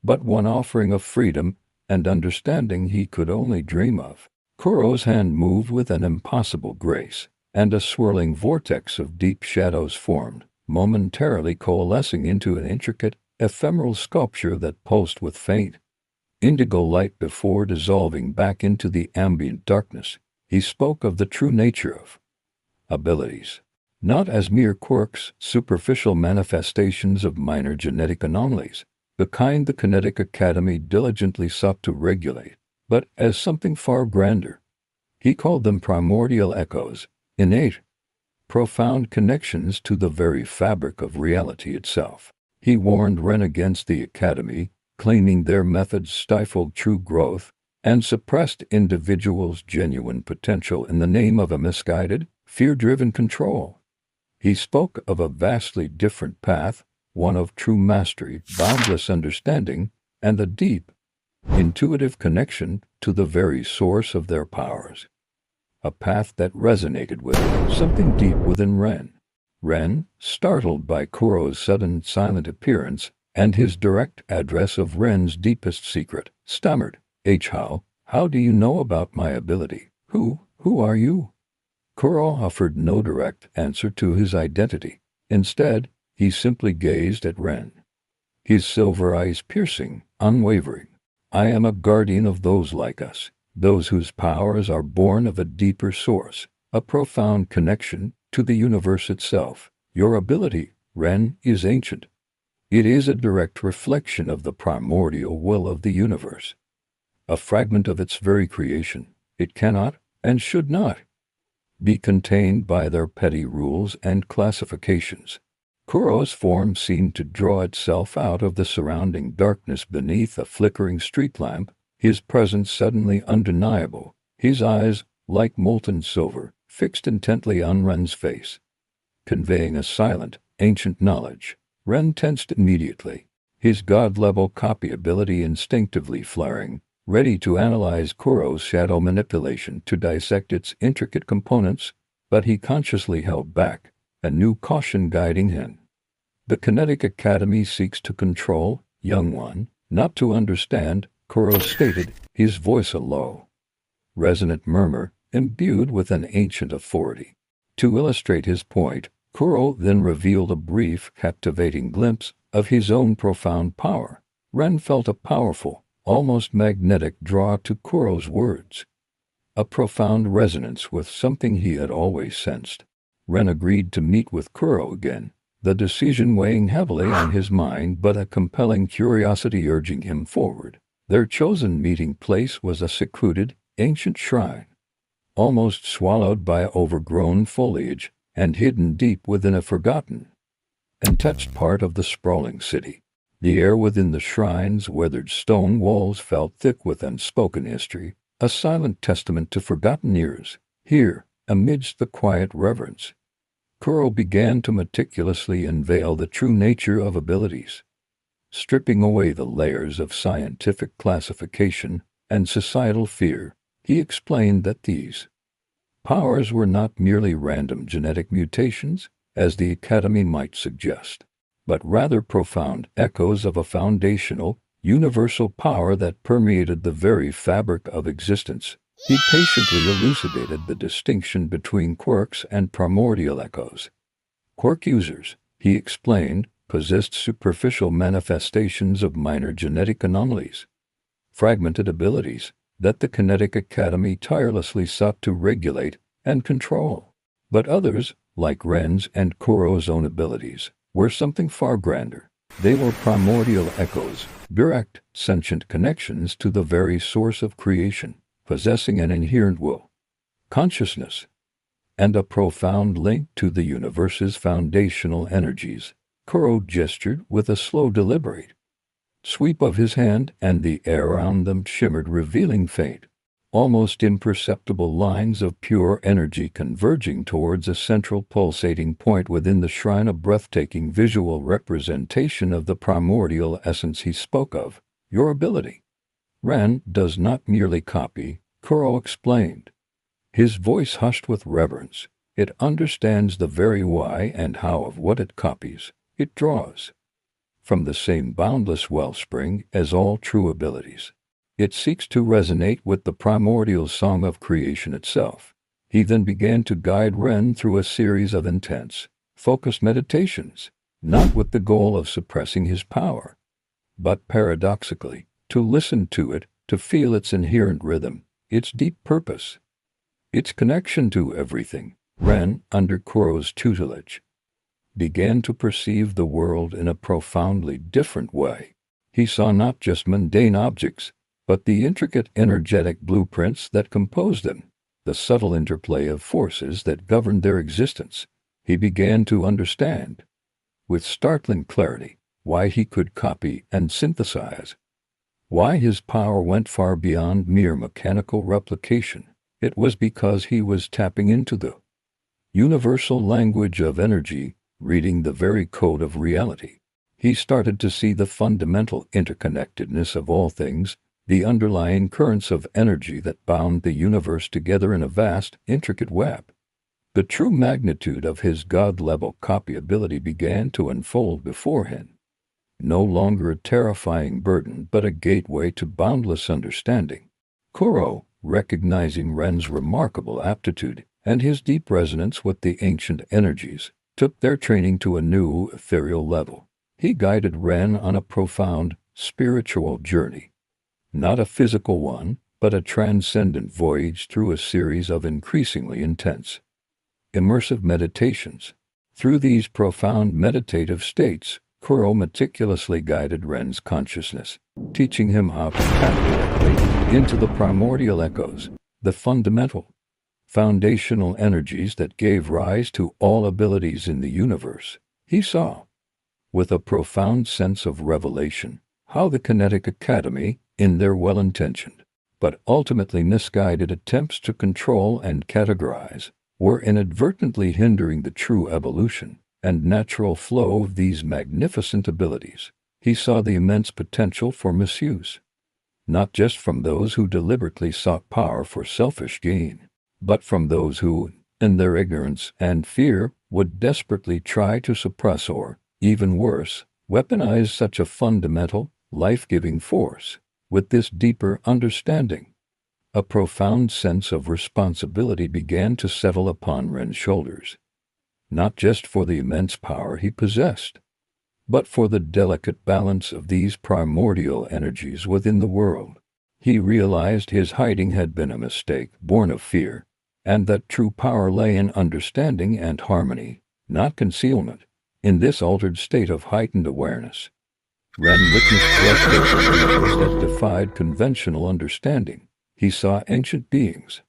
but one offering a freedom and understanding he could only dream of. Kuro's hand moved with an impossible grace, and a swirling vortex of deep shadows formed, momentarily coalescing into an intricate, ephemeral sculpture that pulsed with faint, indigo light before dissolving back into the ambient darkness. He spoke of the true nature of abilities, not as mere quirks, superficial manifestations of minor genetic anomalies, the kind the Kinetic Academy diligently sought to regulate, but as something far grander. He called them primordial echoes, innate, profound connections to the very fabric of reality itself. He warned Ren against the Academy, claiming their methods stifled true growth and suppressed individuals' genuine potential in the name of a misguided, fear-driven control. He spoke of a vastly different path, one of true mastery, boundless understanding, and a deep, intuitive connection to the very source of their powers. A path that resonated with something deep within Ren. Ren, startled by Kuro's sudden silent appearance and his direct address of Ren's deepest secret, stammered, how do you know about my ability? Who are you? Kuro offered no direct answer to his identity. Instead, he simply gazed at Ren, his silver eyes piercing, unwavering. I am a guardian of those like us, those whose powers are born of a deeper source, a profound connection to the universe itself. Your ability, Ren, is ancient. It is a direct reflection of the primordial will of the universe, a fragment of its very creation. It cannot, and should not, be contained by their petty rules and classifications. Kuro's form seemed to draw itself out of the surrounding darkness beneath a flickering street lamp, his presence suddenly undeniable, his eyes, like molten silver, fixed intently on Ren's face, conveying a silent, ancient knowledge. Ren tensed immediately, his god-level copy ability instinctively flaring, ready to analyze Kuro's shadow manipulation to dissect its intricate components, but he consciously held back, a new caution guiding him. The Kinetic Academy seeks to control, young one, not to understand, Kuro stated, his voice a low, resonant murmur, imbued with an ancient authority. To illustrate his point, Kuro then revealed a brief, captivating glimpse of his own profound power. Ren felt a powerful, almost magnetic draw to Kuro's words, a profound resonance with something he had always sensed. Ren agreed to meet with Kuro again, the decision weighing heavily on his mind but a compelling curiosity urging him forward. Their chosen meeting place was a secluded, ancient shrine, almost swallowed by overgrown foliage and hidden deep within a forgotten, untouched part of the sprawling city. The air within the shrine's weathered stone walls felt thick with unspoken history, a silent testament to forgotten years. Here, amidst the quiet reverence, Kuro began to meticulously unveil the true nature of abilities. Stripping away the layers of scientific classification and societal fear, he explained that these powers were not merely random genetic mutations, as the Academy might suggest, but rather profound echoes of a foundational, universal power that permeated the very fabric of existence. He patiently elucidated the distinction between quirks and primordial echoes. Quirk users, he explained, possessed superficial manifestations of minor genetic anomalies, fragmented abilities that the Kinetic Academy tirelessly sought to regulate and control. But others, like Ren's and Kuro's own abilities, were something far grander. They were primordial echoes, direct, sentient connections to the very source of creation, possessing an inherent will, consciousness, and a profound link to the universe's foundational energies. Kuro gestured with a slow, deliberate sweep of his hand, and the air around them shimmered, revealing faint, almost imperceptible lines of pure energy converging towards a central pulsating point within the shrine, a breathtaking visual representation of the primordial essence he spoke of. Your ability, Ren, does not merely copy, Kuro explained, his voice hushed with reverence. It understands the very why and how of what it copies. It draws from the same boundless wellspring as all true abilities. It seeks to resonate with the primordial song of creation itself. He then began to guide Ren through a series of intense, focused meditations, not with the goal of suppressing his power, but paradoxically, to listen to it, to feel its inherent rhythm, its deep purpose, its connection to everything. Ren, under Kuro's tutelage, began to perceive the world in a profoundly different way. He saw not just mundane objects, but the intricate energetic blueprints that composed them, the subtle interplay of forces that governed their existence. He began to understand, with startling clarity, why he could copy and synthesize, why his power went far beyond mere mechanical replication. It was because he was tapping into the universal language of energy, reading the very code of reality. He started to see the fundamental interconnectedness of all things, the underlying currents of energy that bound the universe together in a vast, intricate web. The true magnitude of his God-level copy ability began to unfold before him. No longer a terrifying burden, but a gateway to boundless understanding. Kuro, recognizing Ren's remarkable aptitude and his deep resonance with the ancient energies, took their training to a new, ethereal level. He guided Ren on a profound, spiritual journey. Not a physical one, but a transcendent voyage through a series of increasingly intense, immersive meditations. Through these profound meditative states, Kuro meticulously guided Ren's consciousness, teaching him how to tap directly into the primordial echoes, the fundamental, foundational energies that gave rise to all abilities in the universe. He saw, with a profound sense of revelation, how the Kinetic Academy, in their well-intentioned, but ultimately misguided attempts to control and categorize, were inadvertently hindering the true evolution and natural flow of these magnificent abilities. He saw the immense potential for misuse, not just from those who deliberately sought power for selfish gain, but from those who, in their ignorance and fear, would desperately try to suppress or, even worse, weaponize such a fundamental, life-giving force. With this deeper understanding, a profound sense of responsibility began to settle upon Ren's shoulders, not just for the immense power he possessed, but for the delicate balance of these primordial energies within the world. He realized his hiding had been a mistake born of fear, and that true power lay in understanding and harmony, not concealment. In this altered state of heightened awareness, Ren witnessed breathtaking visuals that defied conventional understanding. He saw ancient beings,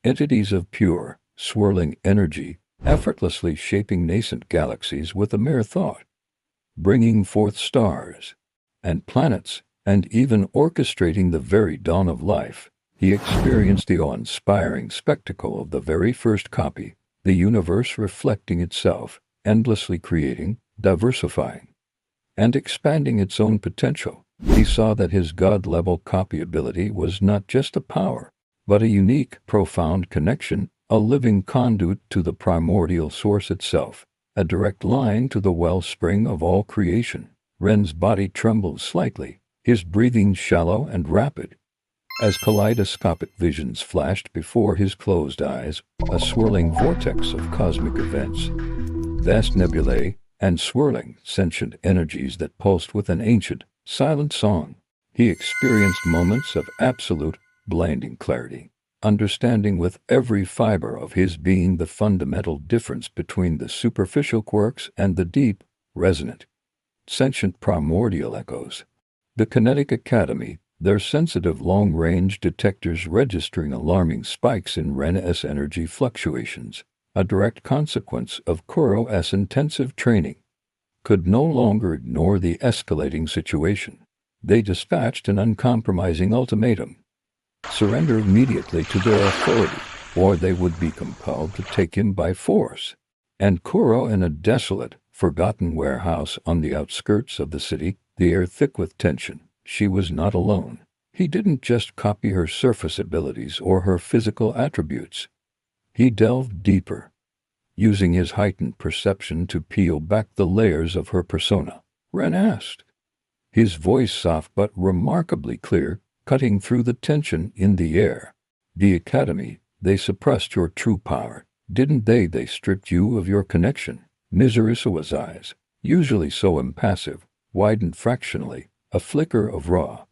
entities of pure, swirling energy, effortlessly shaping nascent galaxies with a mere thought, bringing forth stars and planets, and even orchestrating the very dawn of life. He experienced the awe-inspiring spectacle of the very first copy, the universe reflecting itself, endlessly creating, diversifying, and expanding its own potential. He saw that his God-level copy ability was not just a power, but a unique, profound connection, a living conduit to the primordial source itself, a direct line to the wellspring of all creation. Ren's body trembled slightly, his breathing shallow and rapid, as kaleidoscopic visions flashed before his closed eyes, a swirling vortex of cosmic events, vast nebulae, and swirling, sentient energies that pulsed with an ancient, silent song. He experienced moments of absolute, blinding clarity, understanding with every fiber of his being the fundamental difference between the superficial quirks and the deep, resonant, sentient primordial echoes. The Kinetic Academy, their sensitive long-range detectors registering alarming spikes in Ren's energy fluctuations, a direct consequence of Kuro's intensive training, could no longer ignore the escalating situation. They dispatched an uncompromising ultimatum: surrender immediately to their authority, or they would be compelled to take him by force. And Kuro, in a desolate, forgotten warehouse on the outskirts of the city, the air thick with tension, she was not alone. He didn't just copy her surface abilities or her physical attributes. He delved deeper, using his heightened perception to peel back the layers of her persona. Ren asked, his voice soft but remarkably clear, cutting through the tension in the air. The Academy, they suppressed your true power, didn't they? They stripped you of your connection. Ms. Arisawa's eyes, usually so impassive, widened fractionally, a flicker of raw,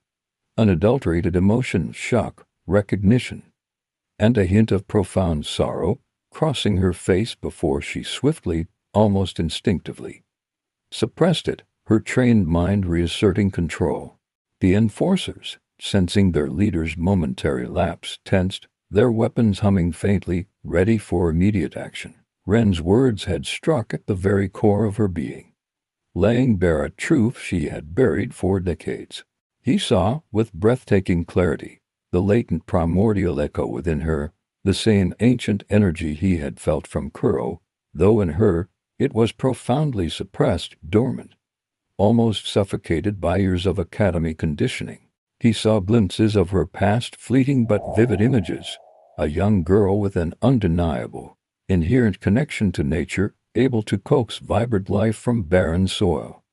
unadulterated emotion, shock, recognition, and a hint of profound sorrow crossing her face before she swiftly, almost instinctively, suppressed it, her trained mind reasserting control. The enforcers, sensing their leader's momentary lapse, tensed, their weapons humming faintly, ready for immediate action. Ren's words had struck at the very core of her being, laying bare a truth she had buried for decades. He saw, with breathtaking clarity, the latent primordial echo within her, the same ancient energy he had felt from Kuro, though in her, it was profoundly suppressed, dormant, almost suffocated by years of academy conditioning. He saw glimpses of her past, fleeting but vivid images, a young girl with an undeniable, inherent connection to nature, able to coax vibrant life from barren soil,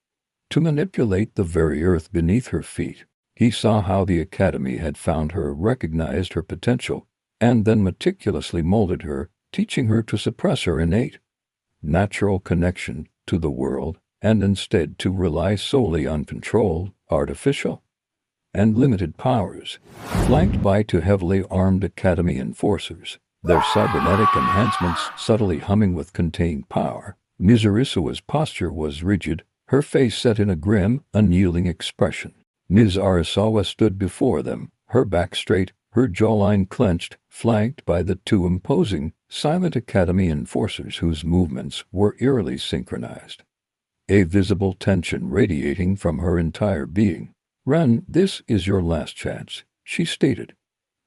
to manipulate the very earth beneath her feet. He saw how the Academy had found her, recognized her potential, and then meticulously molded her, teaching her to suppress her innate, natural connection to the world, and instead to rely solely on controlled, artificial, and limited powers. Flanked by two heavily armed Academy enforcers, their cybernetic enhancements subtly humming with contained power, Ms. Arisawa's posture was rigid, her face set in a grim, unyielding expression. Ms. Arisawa stood before them, her back straight, her jawline clenched, flanked by the two imposing, silent Academy enforcers whose movements were eerily synchronized, a visible tension radiating from her entire being. "Ren, this is your last chance," she stated,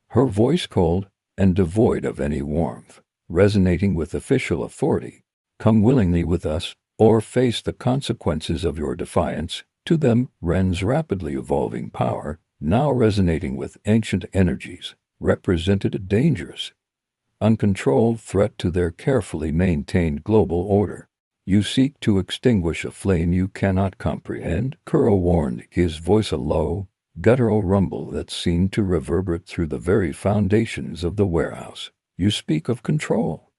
her voice cold and devoid of any warmth, resonating with official authority. "Come willingly with us, or face the consequences of your defiance." To them, Ren's rapidly evolving power, now resonating with ancient energies, represented a dangerous, uncontrolled threat to their carefully maintained global order. "You seek to extinguish a flame you cannot comprehend," Kuro warned, his voice a low, guttural rumble that seemed to reverberate through the very foundations of the warehouse. "You speak of control,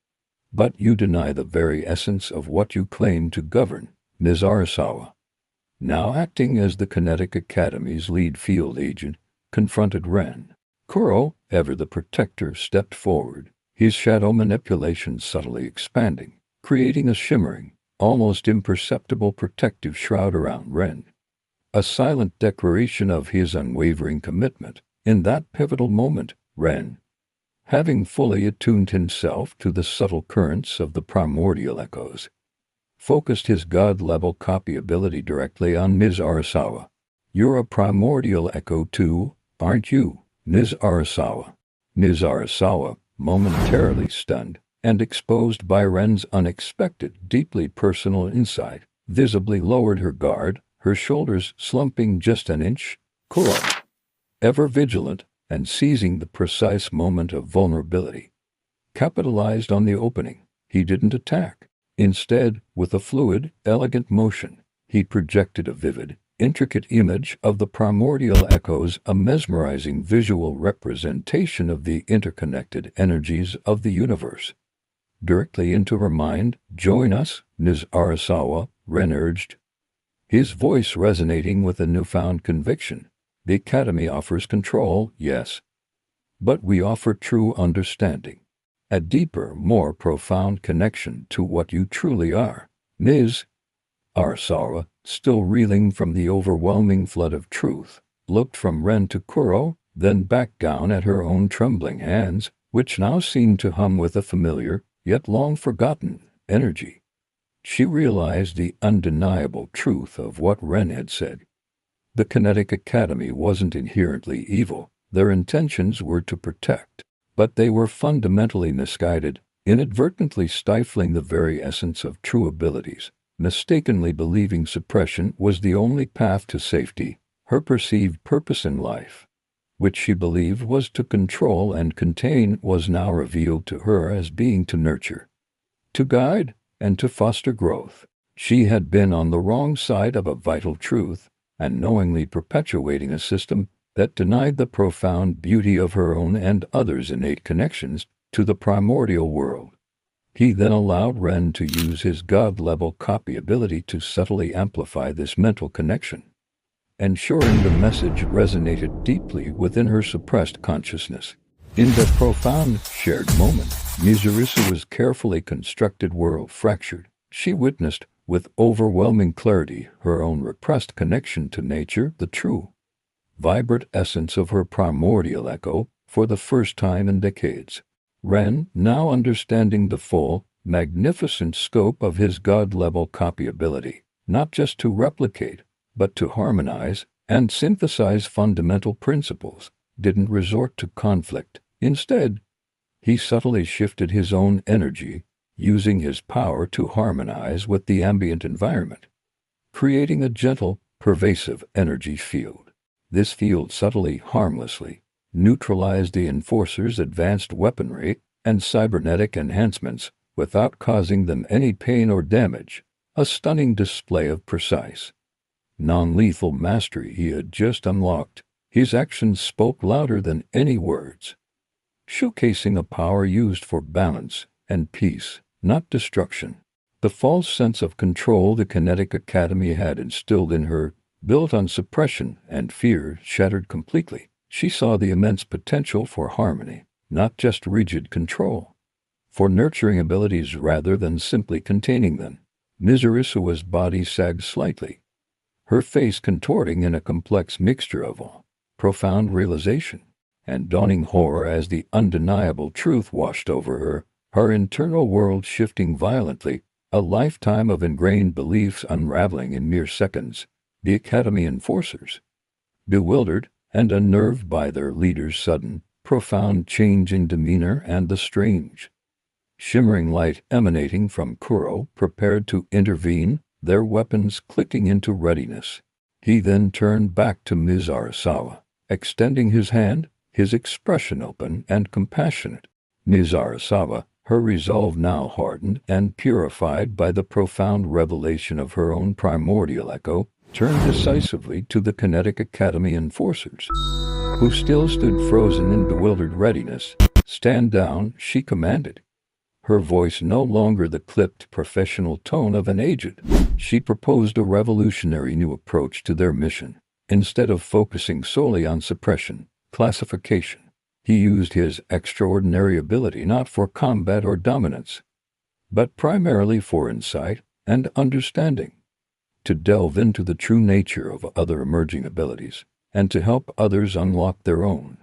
but you deny the very essence of what you claim to govern." Ms. Arisawa, now acting as the Kinetic Academy's lead field agent, confronted Ren. Kuro, ever the protector, stepped forward, his shadow manipulation subtly expanding, creating a shimmering, almost imperceptible protective shroud around Ren. A silent declaration of his unwavering commitment. In that pivotal moment, Ren, having fully attuned himself to the subtle currents of the primordial echoes, focused his god-level copy ability directly on Ms. Arisawa. "You're a primordial echo too, aren't you?" Ms. Arisawa, Ms. Arisawa, momentarily stunned and exposed by Ren's unexpected, deeply personal insight, visibly lowered her guard, her shoulders slumping just an inch. Kuro, ever vigilant and seizing the precise moment of vulnerability, capitalized on the opening. He didn't attack. Instead, with a fluid, elegant motion, he projected a vivid, intricate image of the Primordial Echoes, a mesmerizing visual representation of the interconnected energies of the universe. Directly into her mind. "Join us, Ms. Arisawa," Ren urged, his voice resonating with a newfound conviction. "The Academy offers control, yes, but we offer true understanding. A deeper, more profound connection to what you truly are." Ms. Arisawa, still reeling from the overwhelming flood of truth, looked from Ren to Kuro, then back down at her own trembling hands, which now seemed to hum with a familiar, yet long-forgotten, energy. She realized the undeniable truth of what Ren had said. The Kinetic Academy wasn't inherently evil. Their intentions were to protect, but they were fundamentally misguided, inadvertently stifling the very essence of true abilities, mistakenly believing suppression was the only path to safety. Her perceived purpose in life, which she believed was to control and contain, was now revealed to her as being to nurture, to guide, and to foster growth. She had been on the wrong side of a vital truth, and knowingly perpetuating a system that denied the profound beauty of her own and others' innate connections to the primordial world. He then allowed Ren to use his god-level copy ability to subtly amplify this mental connection, ensuring the message resonated deeply within her suppressed consciousness. In that profound, shared moment, Mizurisawa's carefully constructed world fractured. She witnessed, with overwhelming clarity, her own repressed connection to nature, the true, vibrant essence of her primordial echo, for the first time in decades. Ren, now understanding the full, magnificent scope of his god-level copy ability, not just to replicate, but to harmonize and synthesize fundamental principles, didn't resort to conflict. Instead, he subtly shifted his own energy, using his power to harmonize with the ambient environment, creating a gentle, pervasive energy field. This field subtly, harmlessly, neutralized the Enforcer's advanced weaponry and cybernetic enhancements without causing them any pain or damage, a stunning display of precise, non-lethal mastery he had just unlocked. His actions spoke louder than any words, showcasing a power used for balance and peace, not destruction. The false sense of control the Kinetic Academy had instilled in her, built on suppression and fear, shattered completely. She saw the immense potential for harmony, not just rigid control, for nurturing abilities rather than simply containing them. Mizurisawa's body sagged slightly, her face contorting in a complex mixture of awe, profound realization, and dawning horror as the undeniable truth washed over her, her internal world shifting violently, a lifetime of ingrained beliefs unraveling in mere seconds. The Academy Enforcers, bewildered and unnerved by their leader's sudden, profound change in demeanor and the strange, shimmering light emanating from Kuro, prepared to intervene, their weapons clicking into readiness. He then turned back to Ms. Arisawa, extending his hand, his expression open and compassionate. Ms. Arisawa, her resolve now hardened and purified by the profound revelation of her own primordial echo, turned decisively to the Kinetic Academy Enforcers, who still stood frozen in bewildered readiness. "Stand down," she commanded, her voice no longer the clipped professional tone of an aged. She proposed a revolutionary new approach to their mission. Instead of focusing solely on suppression, classification, he used his extraordinary ability not for combat or dominance, but primarily for insight and understanding, to delve into the true nature of other emerging abilities, and to help others unlock their own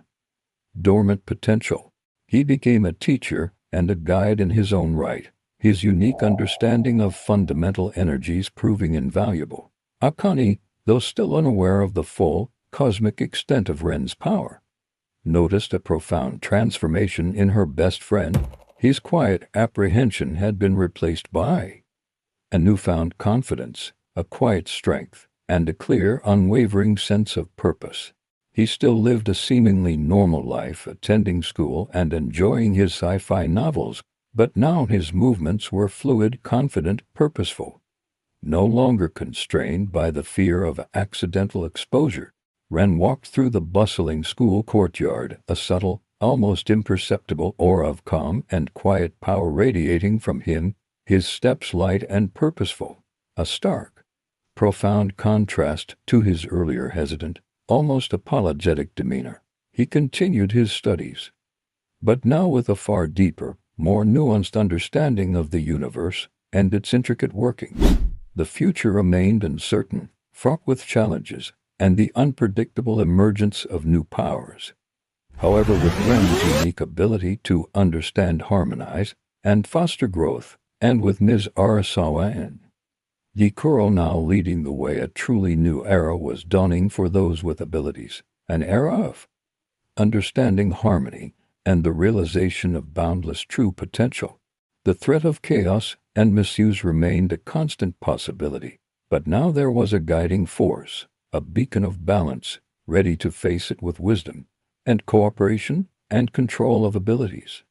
dormant potential. He became a teacher and a guide in his own right, his unique understanding of fundamental energies proving invaluable. Akane, though still unaware of the full, cosmic extent of Ren's power, noticed a profound transformation in her best friend. His quiet apprehension had been replaced by a newfound confidence, a quiet strength, and a clear, unwavering sense of purpose. He still lived a seemingly normal life, attending school and enjoying his sci-fi novels, but now his movements were fluid, confident, purposeful. No longer constrained by the fear of accidental exposure, Ren walked through the bustling school courtyard, a subtle, almost imperceptible aura of calm and quiet power radiating from him, his steps light and purposeful, a stark, profound contrast to his earlier hesitant, almost apologetic demeanor. He continued his studies, but now with a far deeper, more nuanced understanding of the universe and its intricate workings. The future remained uncertain, fraught with challenges, and the unpredictable emergence of new powers. However, with Ren's unique ability to understand, harmonize, and foster growth, and with Ms. Arisawa and Kuro now leading the way, a truly new era was dawning for those with abilities, an era of understanding, harmony, and the realization of boundless true potential. The threat of chaos and misuse remained a constant possibility, but now there was a guiding force, a beacon of balance, ready to face it with wisdom and cooperation and control of abilities.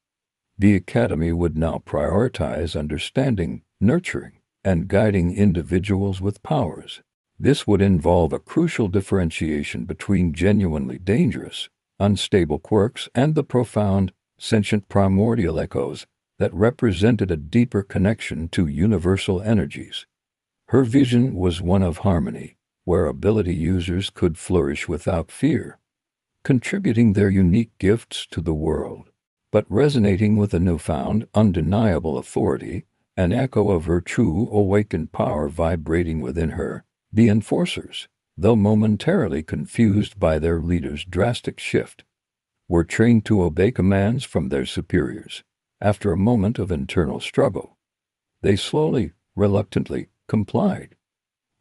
The Academy would now prioritize understanding, nurturing, and guiding individuals with powers. This would involve a crucial differentiation between genuinely dangerous, unstable quirks and the profound, sentient primordial echoes that represented a deeper connection to universal energies. Her vision was one of harmony, where ability users could flourish without fear, contributing their unique gifts to the world, but resonating with a newfound, undeniable authority, an echo of her true awakened power vibrating within her. The enforcers, though momentarily confused by their leader's drastic shift, were trained to obey commands from their superiors. After a moment of internal struggle, they slowly, reluctantly, complied,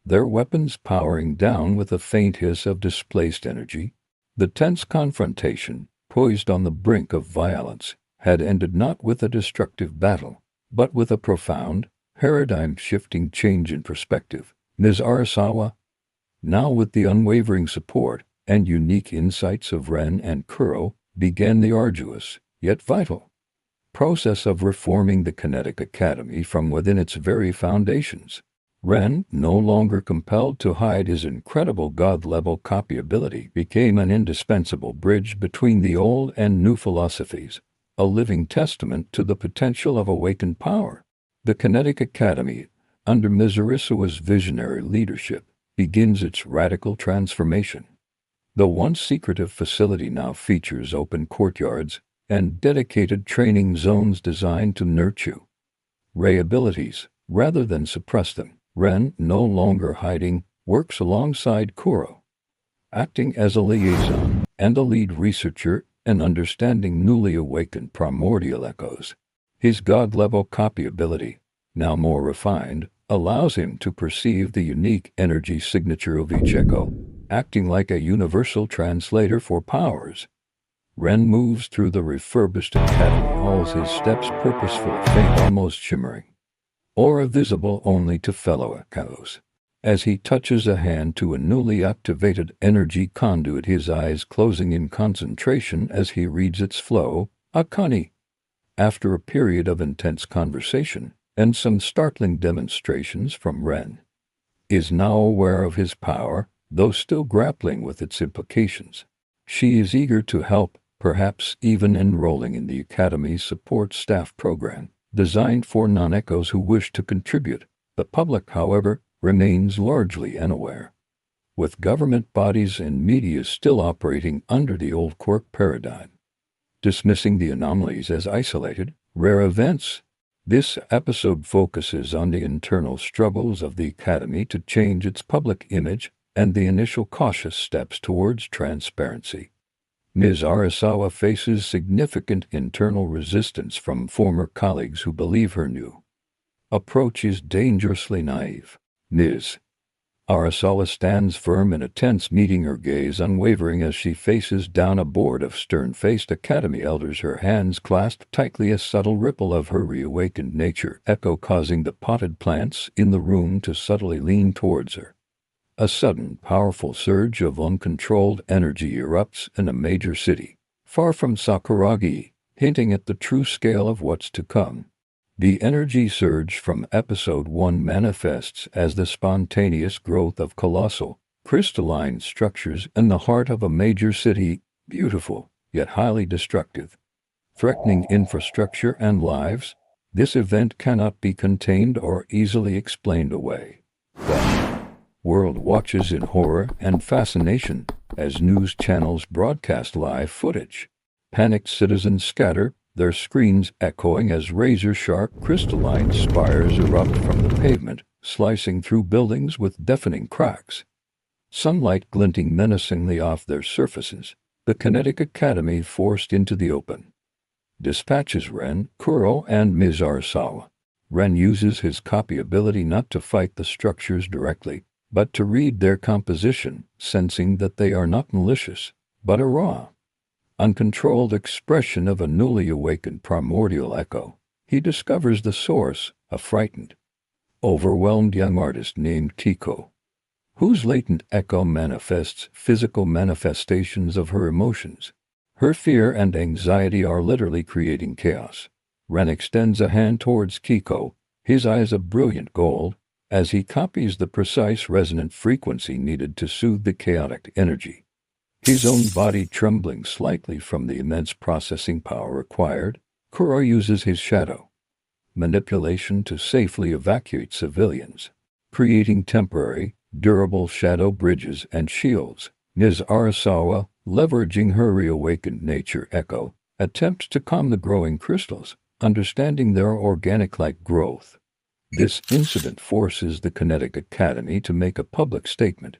their weapons powering down with a faint hiss of displaced energy. The tense confrontation, poised on the brink of violence, had ended not with a destructive battle, but with a profound, paradigm-shifting change in perspective. Ms. Arisawa, now with the unwavering support and unique insights of Ren and Kuro, began the arduous, yet vital, process of reforming the Kinetic Academy from within its very foundations. Ren, no longer compelled to hide his incredible god-level copy ability, became an indispensable bridge between the old and new philosophies, a living testament to the potential of awakened power. The Kinetic Academy, under Ms. Arisawa's visionary leadership, begins its radical transformation. The once secretive facility now features open courtyards and dedicated training zones designed to nurture Ray abilities rather than suppress them. Ren, no longer hiding, works alongside Kuro, acting as a liaison and a lead researcher and understanding newly awakened primordial echoes. His god-level copy ability, now more refined, allows him to perceive the unique energy signature of each echo, acting like a universal translator for powers. Ren moves through the refurbished academy halls, his steps purposeful, faint, almost shimmering, aura visible only to fellow echoes. As he touches a hand to a newly activated energy conduit, his eyes closing in concentration as he reads its flow, Akane, after a period of intense conversation and some startling demonstrations from Ren, is now aware of his power, though still grappling with its implications. She is eager to help, perhaps even enrolling in the Academy's support staff program, designed for non-echoes who wish to contribute. The public, however, remains largely unaware, with government bodies and media still operating under the old quirk paradigm, dismissing the anomalies as isolated, rare events. This episode focuses on the internal struggles of the Academy to change its public image and the initial cautious steps towards transparency. Ms. Arisawa faces significant internal resistance from former colleagues who believe her new approach is dangerously naive. Ms. Arisawa stands firm in a tense, meeting her gaze unwavering as she faces down a board of stern-faced Academy elders, her hands clasped tightly, a subtle ripple of her reawakened nature echo causing the potted plants in the room to subtly lean towards her. A sudden, powerful surge of uncontrolled energy erupts in a major city, far from Sakuragi, hinting at the true scale of what's to come. The energy surge from Episode 1 manifests as the spontaneous growth of colossal, crystalline structures in the heart of a major city, beautiful, yet highly destructive. Threatening infrastructure and lives, this event cannot be contained or easily explained away. The world watches in horror and fascination as news channels broadcast live footage. Panicked citizens scatter, their screens echoing as razor-sharp crystalline spires erupt from the pavement, slicing through buildings with deafening cracks. Sunlight glinting menacingly off their surfaces, the Kinetic Academy forced into the open. Dispatches Ren, Kuro, and Ms. Arisawa. Ren uses his copy ability not to fight the structures directly, but to read their composition, sensing that they are not malicious, but a raw, uncontrolled expression of a newly awakened primordial echo. He discovers the source, a frightened, overwhelmed young artist named Kiko, whose latent echo manifests physical manifestations of her emotions. Her fear and anxiety are literally creating chaos. Ren extends a hand towards Kiko, his eyes a brilliant gold, as he copies the precise resonant frequency needed to soothe the chaotic energy. His own body trembling slightly from the immense processing power required, Kuro uses his shadow manipulation to safely evacuate civilians, creating temporary, durable shadow bridges and shields. Ms. Arisawa, leveraging her reawakened nature echo, attempts to calm the growing crystals, understanding their organic-like growth. This incident forces the Kinetic Academy to make a public statement,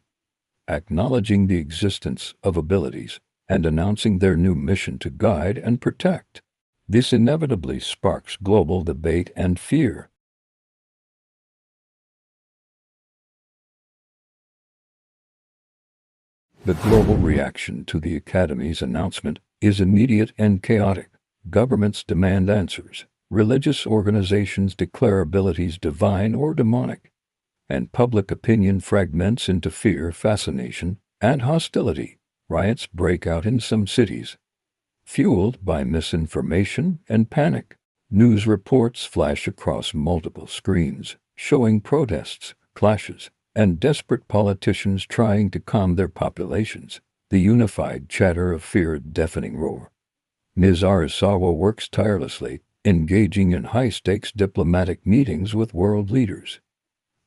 acknowledging the existence of abilities and announcing their new mission to guide and protect. This inevitably sparks global debate and fear. The global reaction to the Academy's announcement is immediate and chaotic. Governments demand answers, religious organizations declare abilities divine or demonic, and public opinion fragments into fear, fascination, and hostility. Riots break out in some cities, fueled by misinformation and panic. News reports flash across multiple screens, showing protests, clashes, and desperate politicians trying to calm their populations. The unified chatter of fear, deafening roar. Ms. Arisawa works tirelessly, engaging in high-stakes diplomatic meetings with world leaders,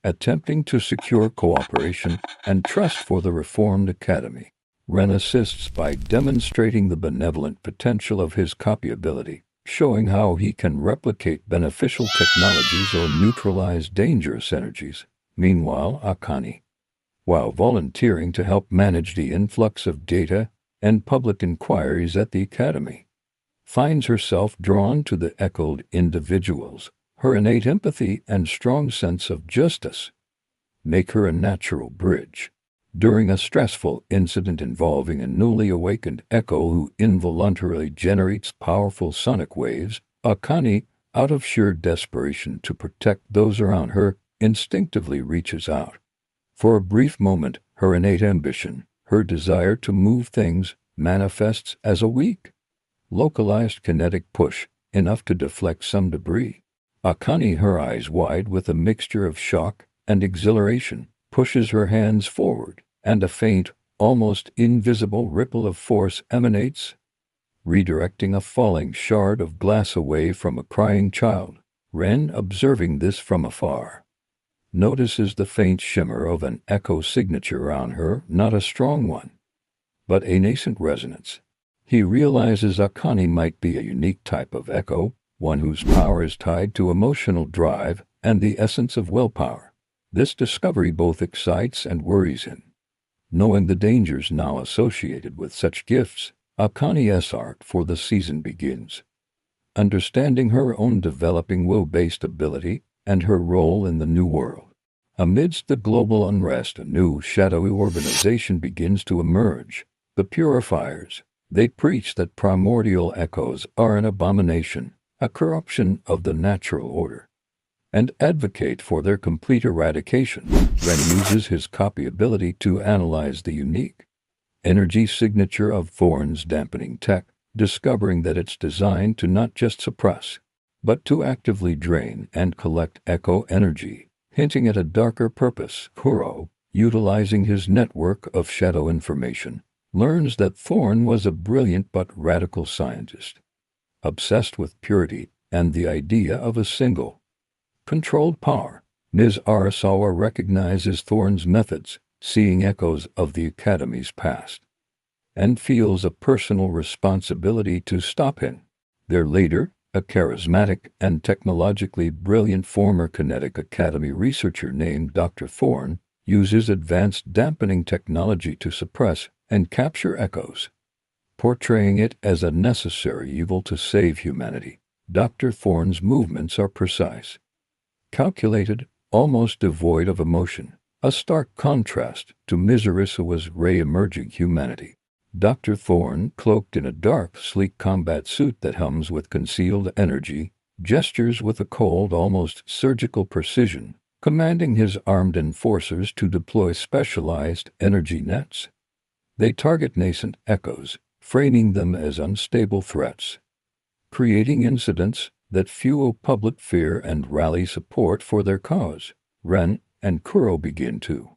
attempting to secure cooperation and trust for the reformed academy. Ren assists by demonstrating the benevolent potential of his copy ability, showing how he can replicate beneficial technologies or neutralize dangerous energies. Meanwhile, Akane, while volunteering to help manage the influx of data and public inquiries at the academy, finds herself drawn to the echoed individuals. Her innate empathy and strong sense of justice make her a natural bridge. During a stressful incident involving a newly awakened echo who involuntarily generates powerful sonic waves, Akane, out of sheer desperation to protect those around her, instinctively reaches out. For a brief moment, her innate ambition, her desire to move things, manifests as a weak, localized kinetic push, enough to deflect some debris. Akane, her eyes wide with a mixture of shock and exhilaration, pushes her hands forward, and a faint, almost invisible ripple of force emanates, redirecting a falling shard of glass away from a crying child. Ren, observing this from afar, notices the faint shimmer of an echo signature on her, not a strong one, but a nascent resonance. He realizes Akane might be a unique type of echo, one whose power is tied to emotional drive and the essence of willpower. This discovery both excites and worries him. Knowing the dangers now associated with such gifts, Akane's arc for the season begins. Understanding her own developing will-based ability and her role in the new world, Amidst the global unrest, a new shadowy organization begins to emerge, the Purifiers. They preach that primordial echoes are an abomination, a corruption of the natural order, and advocate for their complete eradication. Ren uses his copy ability to analyze the unique energy signature of Thorn's dampening tech, discovering that it's designed to not just suppress, but to actively drain and collect echo energy, hinting at a darker purpose. Kuro, utilizing his network of shadow information, learns that Thorn was a brilliant but radical scientist, obsessed with purity and the idea of a single, controlled power. Ms. Arisawa recognizes Thorn's methods, seeing echoes of the Academy's past, and feels a personal responsibility to stop him. Their leader, a charismatic and technologically brilliant former Kinetic Academy researcher named Dr. Thorn, uses advanced dampening technology to suppress and capture echoes, portraying it as a necessary evil to save humanity. Dr. Thorn's movements are precise, calculated, almost devoid of emotion, a stark contrast to Ms. Arisawa's re-emerging humanity. Dr. Thorn, cloaked in a dark, sleek combat suit that hums with concealed energy, gestures with a cold, almost surgical precision, commanding his armed enforcers to deploy specialized energy nets. They target nascent echoes, framing them as unstable threats, creating incidents that fuel public fear and rally support for their cause. Ren and Kuro begin to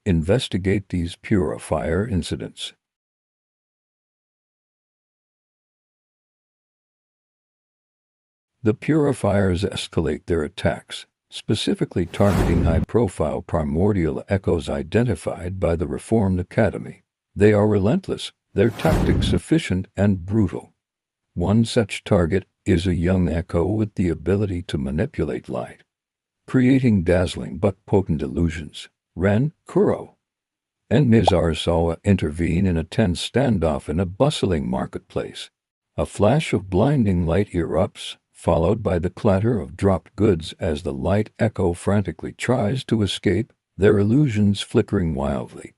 investigate these Purifier incidents. The Purifiers escalate their attacks, specifically targeting high-profile primordial echoes identified by the Reformed Academy. They are relentless, their tactics efficient and brutal. One such target is a young echo with the ability to manipulate light, creating dazzling but potent illusions. Ren, Kuro, and Ms. Arisawa intervene in a tense standoff in a bustling marketplace. A flash of blinding light erupts, followed by the clatter of dropped goods as the light echo frantically tries to escape, their illusions flickering wildly,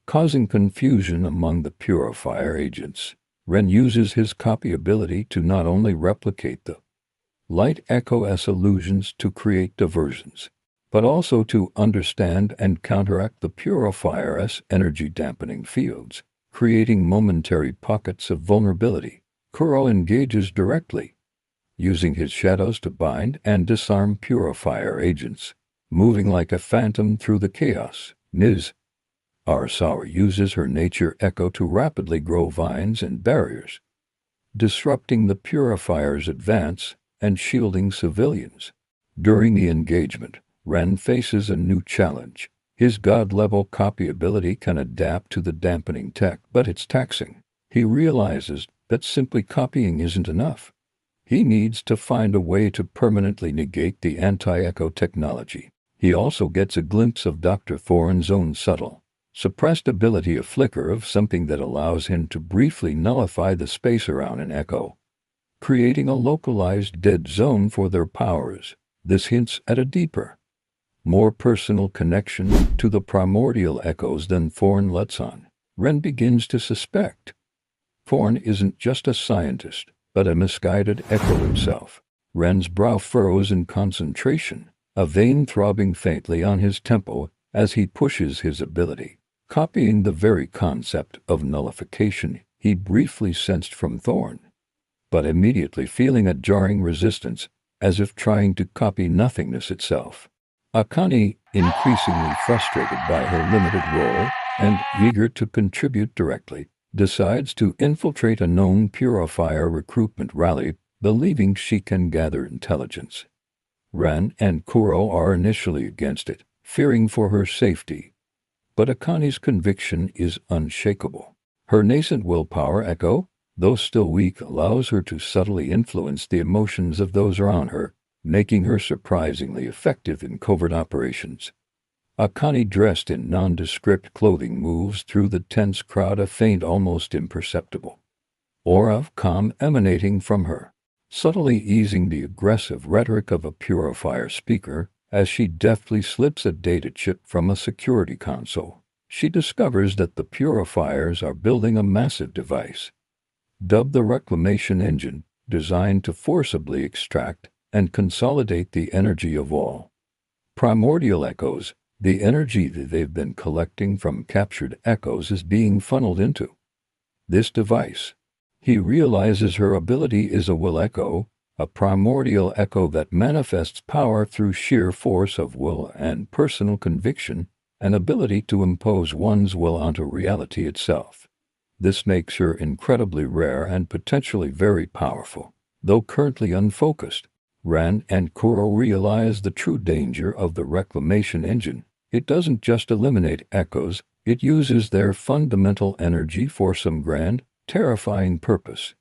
causing confusion among the Purifier agents. Ren uses his copy ability to not only replicate the light echo's illusions to create diversions, but also to understand and counteract the Purifier's energy dampening fields, creating momentary pockets of vulnerability. Kuro engages directly, using his shadows to bind and disarm Purifier agents, moving like a phantom through the chaos. Ms. Arisawa uses her nature echo to rapidly grow vines and barriers, disrupting the Purifier's advance and shielding civilians. During the engagement, Ren faces a new challenge. His god-level copy ability can adapt to the dampening tech, but it's taxing. He realizes that simply copying isn't enough. He needs to find a way to permanently negate the anti-echo technology. He also gets a glimpse of Dr. Thorn's own subtle, suppressed ability, a flicker of something that allows him to briefly nullify the space around an echo, creating a localized dead zone for their powers. This hints at a deeper, more personal connection to the primordial echoes than Thorn lets on. Ren begins to suspect Thorn isn't just a scientist, but a misguided echo himself. Ren's brow furrows in concentration, a vein throbbing faintly on his temple as he pushes his ability, copying the very concept of nullification he briefly sensed from Thorn, but immediately feeling a jarring resistance, as if trying to copy nothingness itself. Akane, increasingly frustrated by her limited role and eager to contribute directly, decides to infiltrate a known Purifier recruitment rally, believing she can gather intelligence. Ren and Kuro are initially against it, fearing for her safety, but Akane's conviction is unshakable. Her nascent willpower echo, though still weak, allows her to subtly influence the emotions of those around her, making her surprisingly effective in covert operations. Akane, dressed in nondescript clothing, moves through the tense crowd, a faint, almost imperceptible aura of calm emanating from her, subtly easing the aggressive rhetoric of a Purifier speaker. As she deftly slips a data chip from a security console, she discovers that the Purifiers are building a massive device, dubbed the Reclamation Engine, designed to forcibly extract and consolidate the energy of all Primordial Echoes. The energy that they've been collecting from captured echoes is being funneled into this device. He realizes her ability is a will echo, a primordial echo that manifests power through sheer force of will and personal conviction, an ability to impose one's will onto reality itself. This makes her incredibly rare and potentially very powerful. Though currently unfocused, Ren and Kuro realize the true danger of the Reclamation Engine. It doesn't just eliminate echoes, it uses their fundamental energy for some grand, terrifying purpose.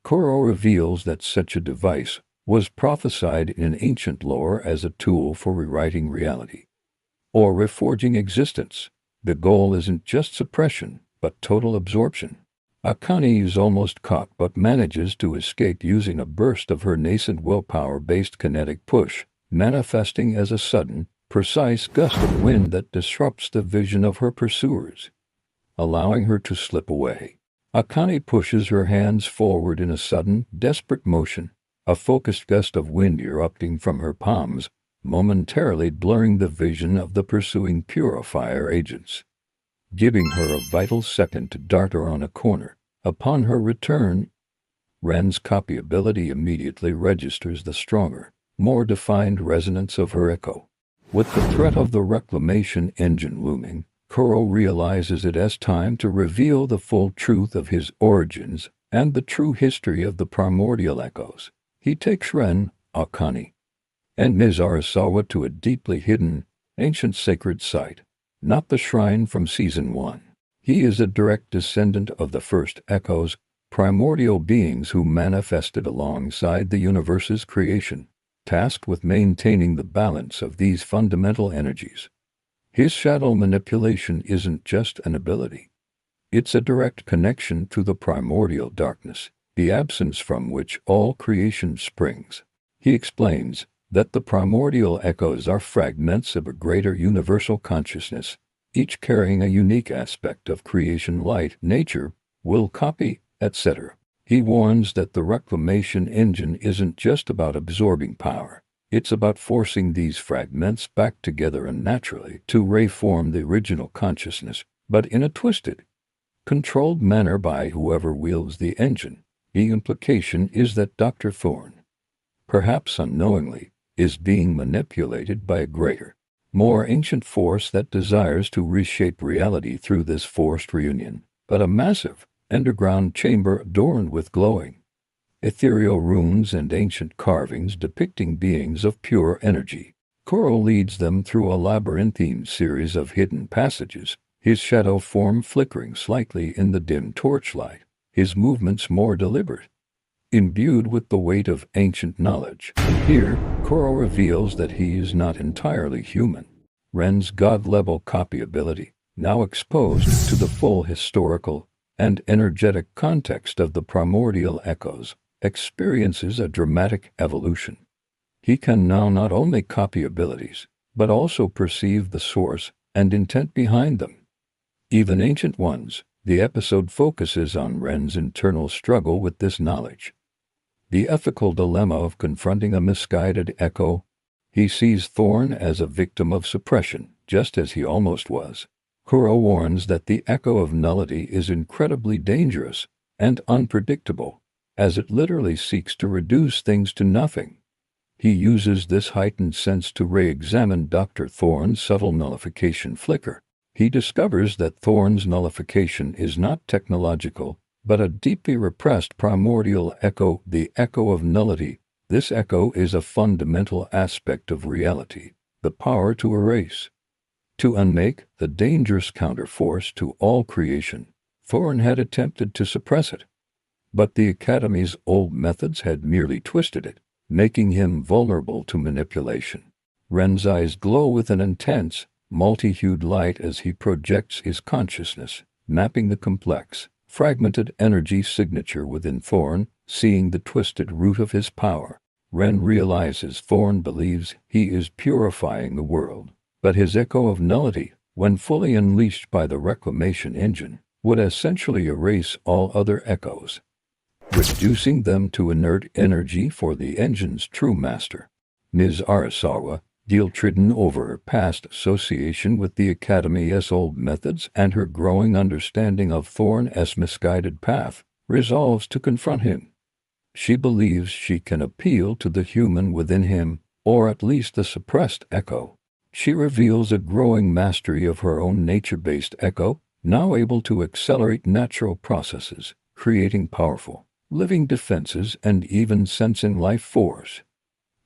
Kuro reveals that such a device was prophesied in ancient lore as a tool for rewriting reality or reforging existence. The goal isn't just suppression, but total absorption. Akane is almost caught but manages to escape using a burst of her nascent willpower-based kinetic push, manifesting as a sudden, precise gust of wind that disrupts the vision of her pursuers, allowing her to slip away. Akane pushes her hands forward in a sudden, desperate motion, a focused gust of wind erupting from her palms, momentarily blurring the vision of the pursuing Purifier agents, giving her a vital second to dart around a corner. Upon her return, Ren's copy ability immediately registers the stronger, more defined resonance of her echo. With the threat of the Reclamation Engine looming, Kuro realizes it as time to reveal the full truth of his origins and the true history of the Primordial Echoes. He takes Ren, Akane, and Ms. Arisawa to a deeply hidden, ancient sacred site, not the shrine from Season 1. He is a direct descendant of the first Echoes, primordial beings who manifested alongside the universe's creation, tasked with maintaining the balance of these fundamental energies. His shadow manipulation isn't just an ability. It's a direct connection to the primordial darkness, the absence from which all creation springs. He explains that the primordial echoes are fragments of a greater universal consciousness, each carrying a unique aspect of creation, light, nature, will, copy, etc. He warns that the Reclamation Engine isn't just about absorbing power. It's about forcing these fragments back together unnaturally to reform the original consciousness, but in a twisted, controlled manner by whoever wields the engine. The implication is that Dr. Thorne, perhaps unknowingly, is being manipulated by a greater, more ancient force that desires to reshape reality through this forced reunion. But a massive, underground chamber adorned with glowing, ethereal runes and ancient carvings depicting beings of pure energy. Kuro leads them through a labyrinthine series of hidden passages, his shadow form flickering slightly in the dim torchlight, his movements more deliberate, imbued with the weight of ancient knowledge. Here, Kuro reveals that he is not entirely human. Ren's god-level copy ability, now exposed to the full historical and energetic context of the Primordial Echoes, experiences a dramatic evolution. He can now not only copy abilities, but also perceive the source and intent behind them, even ancient ones. The episode focuses on Ren's internal struggle with this knowledge, the ethical dilemma of confronting a misguided echo. He sees Thorne as a victim of suppression, just as he almost was. Kuro warns that the echo of nullity is incredibly dangerous and unpredictable, as it literally seeks to reduce things to nothing. He uses this heightened sense to re-examine Dr. Thorne's subtle nullification flicker. He discovers that Thorne's nullification is not technological, but a deeply repressed primordial echo, the echo of nullity. This echo is a fundamental aspect of reality, the power to erase, to unmake, the dangerous counterforce to all creation. Thorne had attempted to suppress it, but the Academy's old methods had merely twisted it, making him vulnerable to manipulation. Ren's eyes glow with an intense, multi-hued light as he projects his consciousness, mapping the complex, fragmented energy signature within Thorne, seeing the twisted root of his power. Ren realizes Thorn believes he is purifying the world, but his echo of nullity, when fully unleashed by the Reclamation Engine, would essentially erase all other echoes, reducing them to inert energy for the engine's true master. Ms. Arisawa, guilt-ridden over her past association with the Academy's old methods and her growing understanding of Thorn's misguided path, resolves to confront him. She believes she can appeal to the human within him, or at least the suppressed echo. She reveals a growing mastery of her own nature-based echo, now able to accelerate natural processes, creating powerful, living defenses and even sensing life force.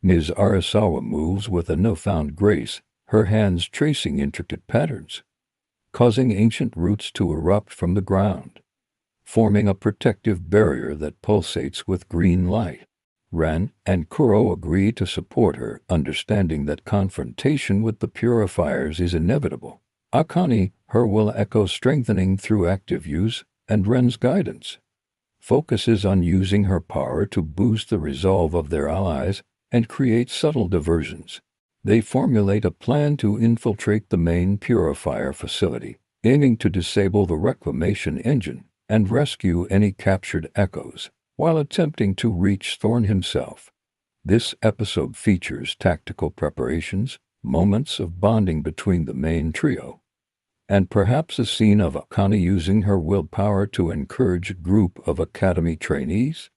Ms. Arisawa moves with a newfound grace, her hands tracing intricate patterns, causing ancient roots to erupt from the ground, forming a protective barrier that pulsates with green light. Ren and Kuro agree to support her, understanding that confrontation with the Purifiers is inevitable. Akane, her will echo strengthening through active use, and Ren's guidance, focuses on using her power to boost the resolve of their allies and create subtle diversions. They formulate a plan to infiltrate the main Purifier facility, aiming to disable the Reclamation Engine and rescue any captured echoes, while attempting to reach Thorn himself. This episode features tactical preparations, moments of bonding between the main trio, and perhaps a scene of Akane using her willpower to encourage a group of Academy trainees,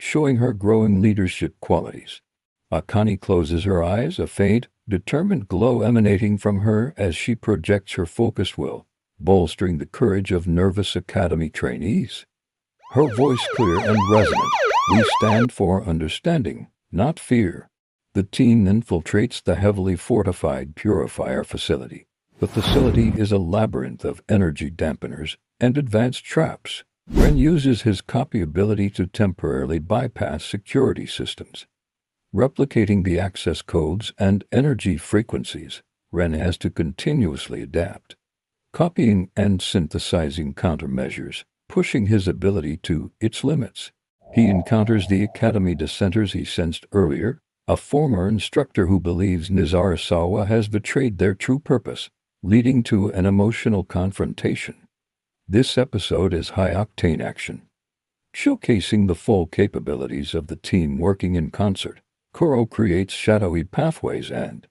showing her growing leadership qualities. Akane closes her eyes, a faint, determined glow emanating from her as she projects her focused will, bolstering the courage of nervous Academy trainees. Her voice clear and resonant. We stand for understanding, not fear. The team infiltrates the heavily fortified Purifier facility. The facility is a labyrinth of energy dampeners and advanced traps. Ren uses his copy ability to temporarily bypass security systems, replicating the access codes and energy frequencies. Ren has to continuously adapt, copying and synthesizing countermeasures, pushing his ability to its limits. He encounters the Academy dissenters he sensed earlier, a former instructor who believes Ms. Arisawa has betrayed their true purpose, leading to an emotional confrontation. This episode is high-octane action, showcasing the full capabilities of the team working in concert. Kuro creates shadowy pathways and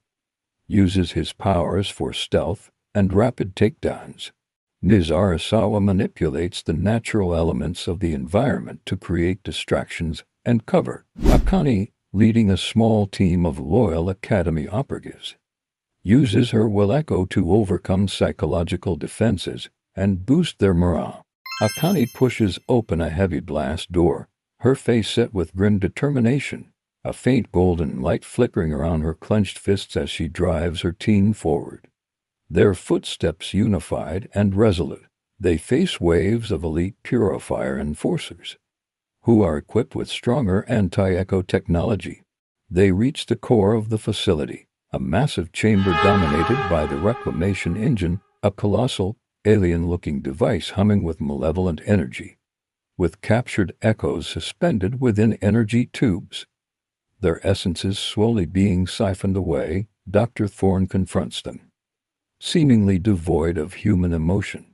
uses his powers for stealth and rapid takedowns. Ms. Arisawa manipulates the natural elements of the environment to create distractions and cover. Akane, leading a small team of loyal Academy operatives, uses her will echo to overcome psychological defenses and boost their morale. Akane pushes open a heavy blast door, her face set with grim determination, a faint golden light flickering around her clenched fists as she drives her team forward. Their footsteps unified and resolute, they face waves of elite Purifier enforcers, who are equipped with stronger anti-echo technology. They reach the core of the facility, a massive chamber dominated by the Reclamation Engine, a colossal, alien-looking device humming with malevolent energy, with captured echoes suspended within energy tubes. Their essences slowly being siphoned away, Dr. Thorn confronts them, seemingly devoid of human emotion.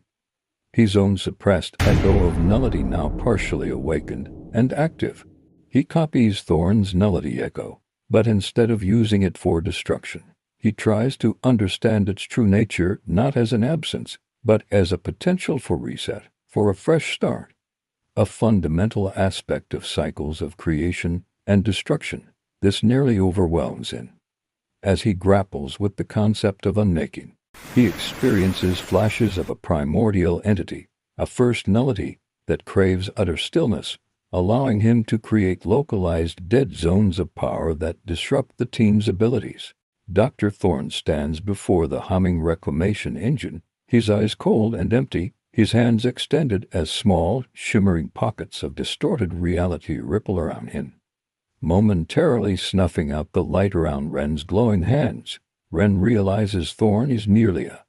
His own suppressed echo of nullity now partially awakened and active. He copies Thorn's nullity echo, but instead of using it for destruction, he tries to understand its true nature not as an absence, but as a potential for reset, for a fresh start. A fundamental aspect of cycles of creation and destruction, this nearly overwhelms him. As he grapples with the concept of unmaking, he experiences flashes of a primordial entity, a first nullity, that craves utter stillness, allowing him to create localized dead zones of power that disrupt the team's abilities. Dr. Thorn stands before the humming Reclamation Engine, his eyes cold and empty, his hands extended as small, shimmering pockets of distorted reality ripple around him, momentarily snuffing out the light around Ren's glowing hands. Ren realizes Thorn is merely a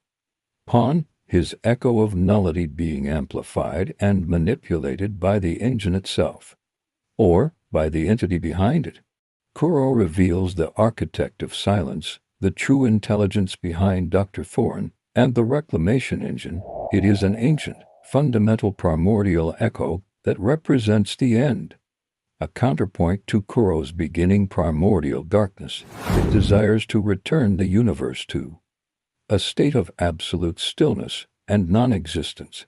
pawn, his echo of nullity being amplified and manipulated by the engine itself, or by the entity behind it. Kuro reveals the architect of silence, the true intelligence behind Dr. Thorn, and the Reclamation Engine. It is an ancient, fundamental primordial echo that represents the end. A counterpoint to Kuro's beginning primordial darkness. It desires to return the universe to a state of absolute stillness and non-existence.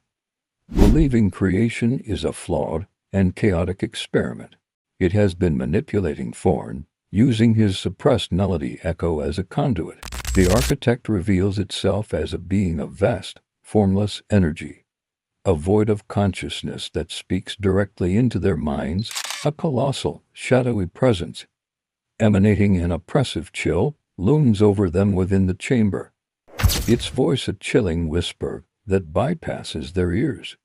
Believing creation is a flawed and chaotic experiment. It has been manipulating Thorn, using his suppressed nullity echo as a conduit. The architect reveals itself as a being of vast, formless energy, a void of consciousness that speaks directly into their minds, a colossal, shadowy presence, emanating an oppressive chill, looms over them within the chamber. Its voice a chilling whisper that bypasses their ears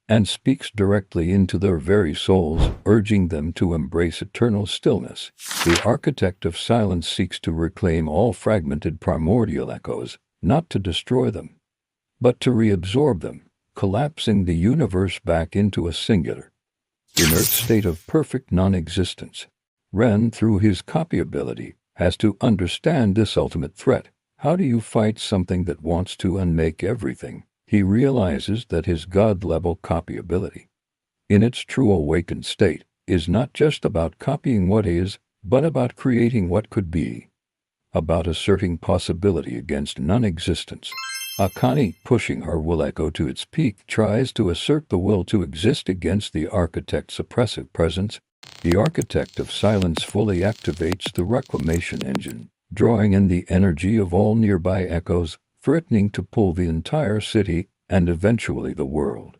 and speaks directly into their very souls, urging them to embrace eternal stillness. The architect of silence seeks to reclaim all fragmented primordial echoes, not to destroy them, but to reabsorb them, collapsing the universe back into a singular, inert state of perfect non-existence. Ren, through his copy ability, has to understand this ultimate threat. How do you fight something that wants to unmake everything? He realizes that his god-level copy ability, in its true awakened state, is not just about copying what is, but about creating what could be, about asserting possibility against non-existence. Akane, pushing her will echo to its peak, tries to assert the will to exist against the architect's oppressive presence. The architect of silence fully activates the Reclamation Engine, drawing in the energy of all nearby echoes, threatening to pull the entire city, and eventually the world,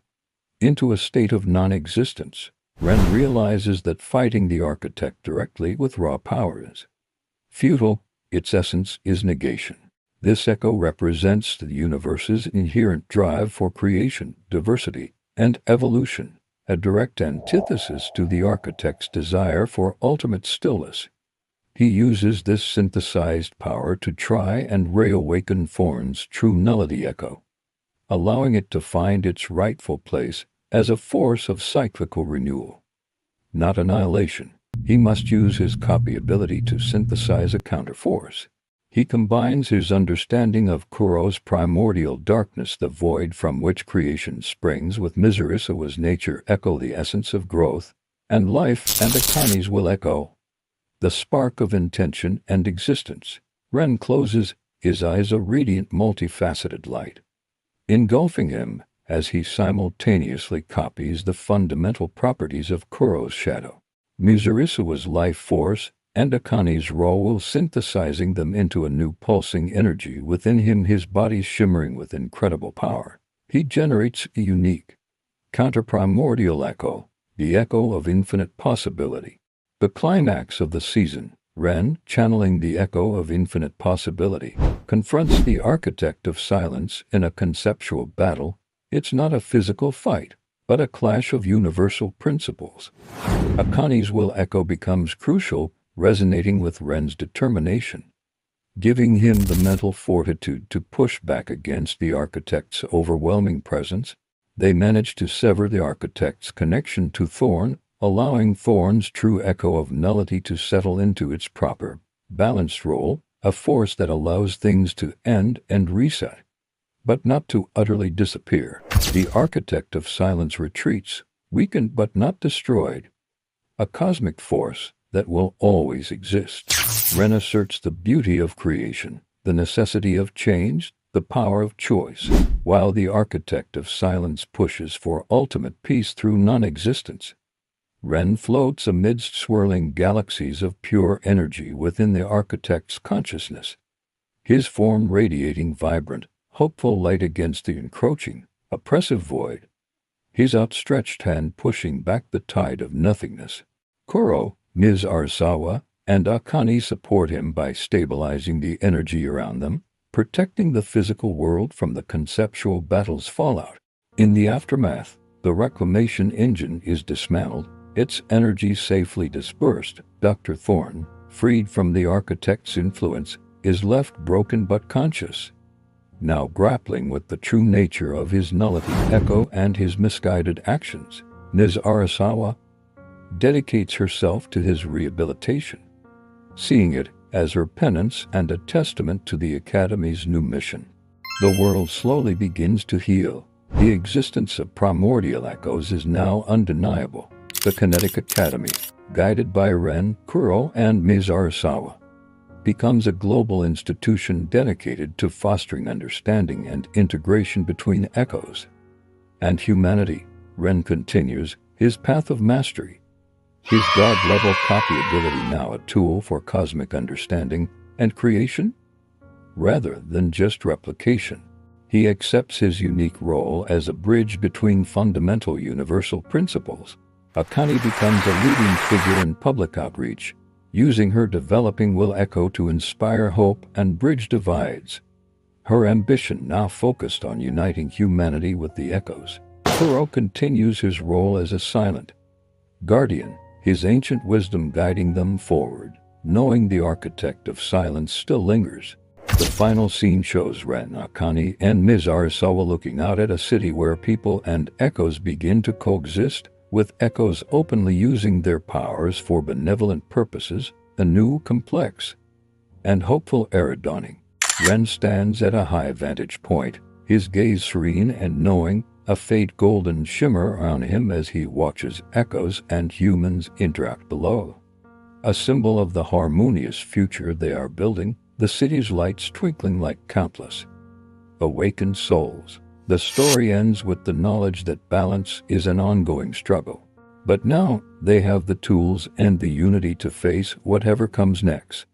into a state of non-existence. Ren realizes that fighting the architect directly with raw power is futile. Its essence is negation. This echo represents the universe's inherent drive for creation, diversity, and evolution, a direct antithesis to the architect's desire for ultimate stillness. He uses this synthesized power to try and reawaken Thorn's true nullity echo, allowing it to find its rightful place as a force of cyclical renewal, not annihilation. He must use his copy ability to synthesize a counterforce. He combines his understanding of Kuro's primordial darkness, the void from which creation springs, with Arisawa's nature echo, the essence of growth and life, and Akane's will echo, the spark of intention and existence. Ren closes his eyes, a radiant, multifaceted light engulfing him as he simultaneously copies the fundamental properties of Kuro's shadow, Arisawa's life force, and Akane's raw will, synthesizing them into a new pulsing energy within him, his body shimmering with incredible power. He generates a unique, counter-primordial echo, the echo of infinite possibility. The climax of the season, Ren, channeling the echo of infinite possibility, confronts the architect of silence in a conceptual battle. It's not a physical fight, but a clash of universal principles. Akane's will echo becomes crucial, resonating with Ren's determination, giving him the mental fortitude to push back against the architect's overwhelming presence. They manage to sever the architect's connection to Thorn, allowing Thorn's true echo of nullity to settle into its proper, balanced role, a force that allows things to end and reset, but not to utterly disappear. The architect of silence retreats, weakened but not destroyed, a cosmic force that will always exist. Ren asserts the beauty of creation, the necessity of change, the power of choice, while the architect of silence pushes for ultimate peace through non-existence. Ren floats amidst swirling galaxies of pure energy within the architect's consciousness, his form radiating vibrant, hopeful light against the encroaching, oppressive void, his outstretched hand pushing back the tide of nothingness. Kuro, Ms. Arisawa, and Akane support him by stabilizing the energy around them, protecting the physical world from the conceptual battle's fallout. In the aftermath, the Reclamation Engine is dismantled, its energy safely dispersed. Dr. Thorn, freed from the architect's influence, is left broken but conscious, now grappling with the true nature of his nullity echo and his misguided actions. Ms. Arisawa dedicates herself to his rehabilitation, seeing it as her penance and a testament to the Academy's new mission. The world slowly begins to heal. The existence of Primordial Echoes is now undeniable. The Kinetic Academy, guided by Ren, Kuro, and Ms. Arisawa, becomes a global institution dedicated to fostering understanding and integration between echoes and humanity. Ren continues his path of mastery, his god-level copy ability now a tool for cosmic understanding and creation, rather than just replication. He accepts his unique role as a bridge between fundamental universal principles. Akane becomes a leading figure in public outreach, using her developing will echo to inspire hope and bridge divides. Her ambition now focused on uniting humanity with the echoes. Kuro continues his role as a silent guardian, his ancient wisdom guiding them forward, knowing the architect of silence still lingers. The final scene shows Ren Akemi and Ms. Arisawa looking out at a city where people and echoes begin to coexist, with echoes openly using their powers for benevolent purposes. A new, complex, and hopeful era dawning. Ren stands at a high vantage point, his gaze serene and knowing, a faint golden shimmer around him as he watches echoes and humans interact below. A symbol of the harmonious future they are building, the city's lights twinkling like countless awakened souls. The story ends with the knowledge that balance is an ongoing struggle. But now they have the tools and the unity to face whatever comes next.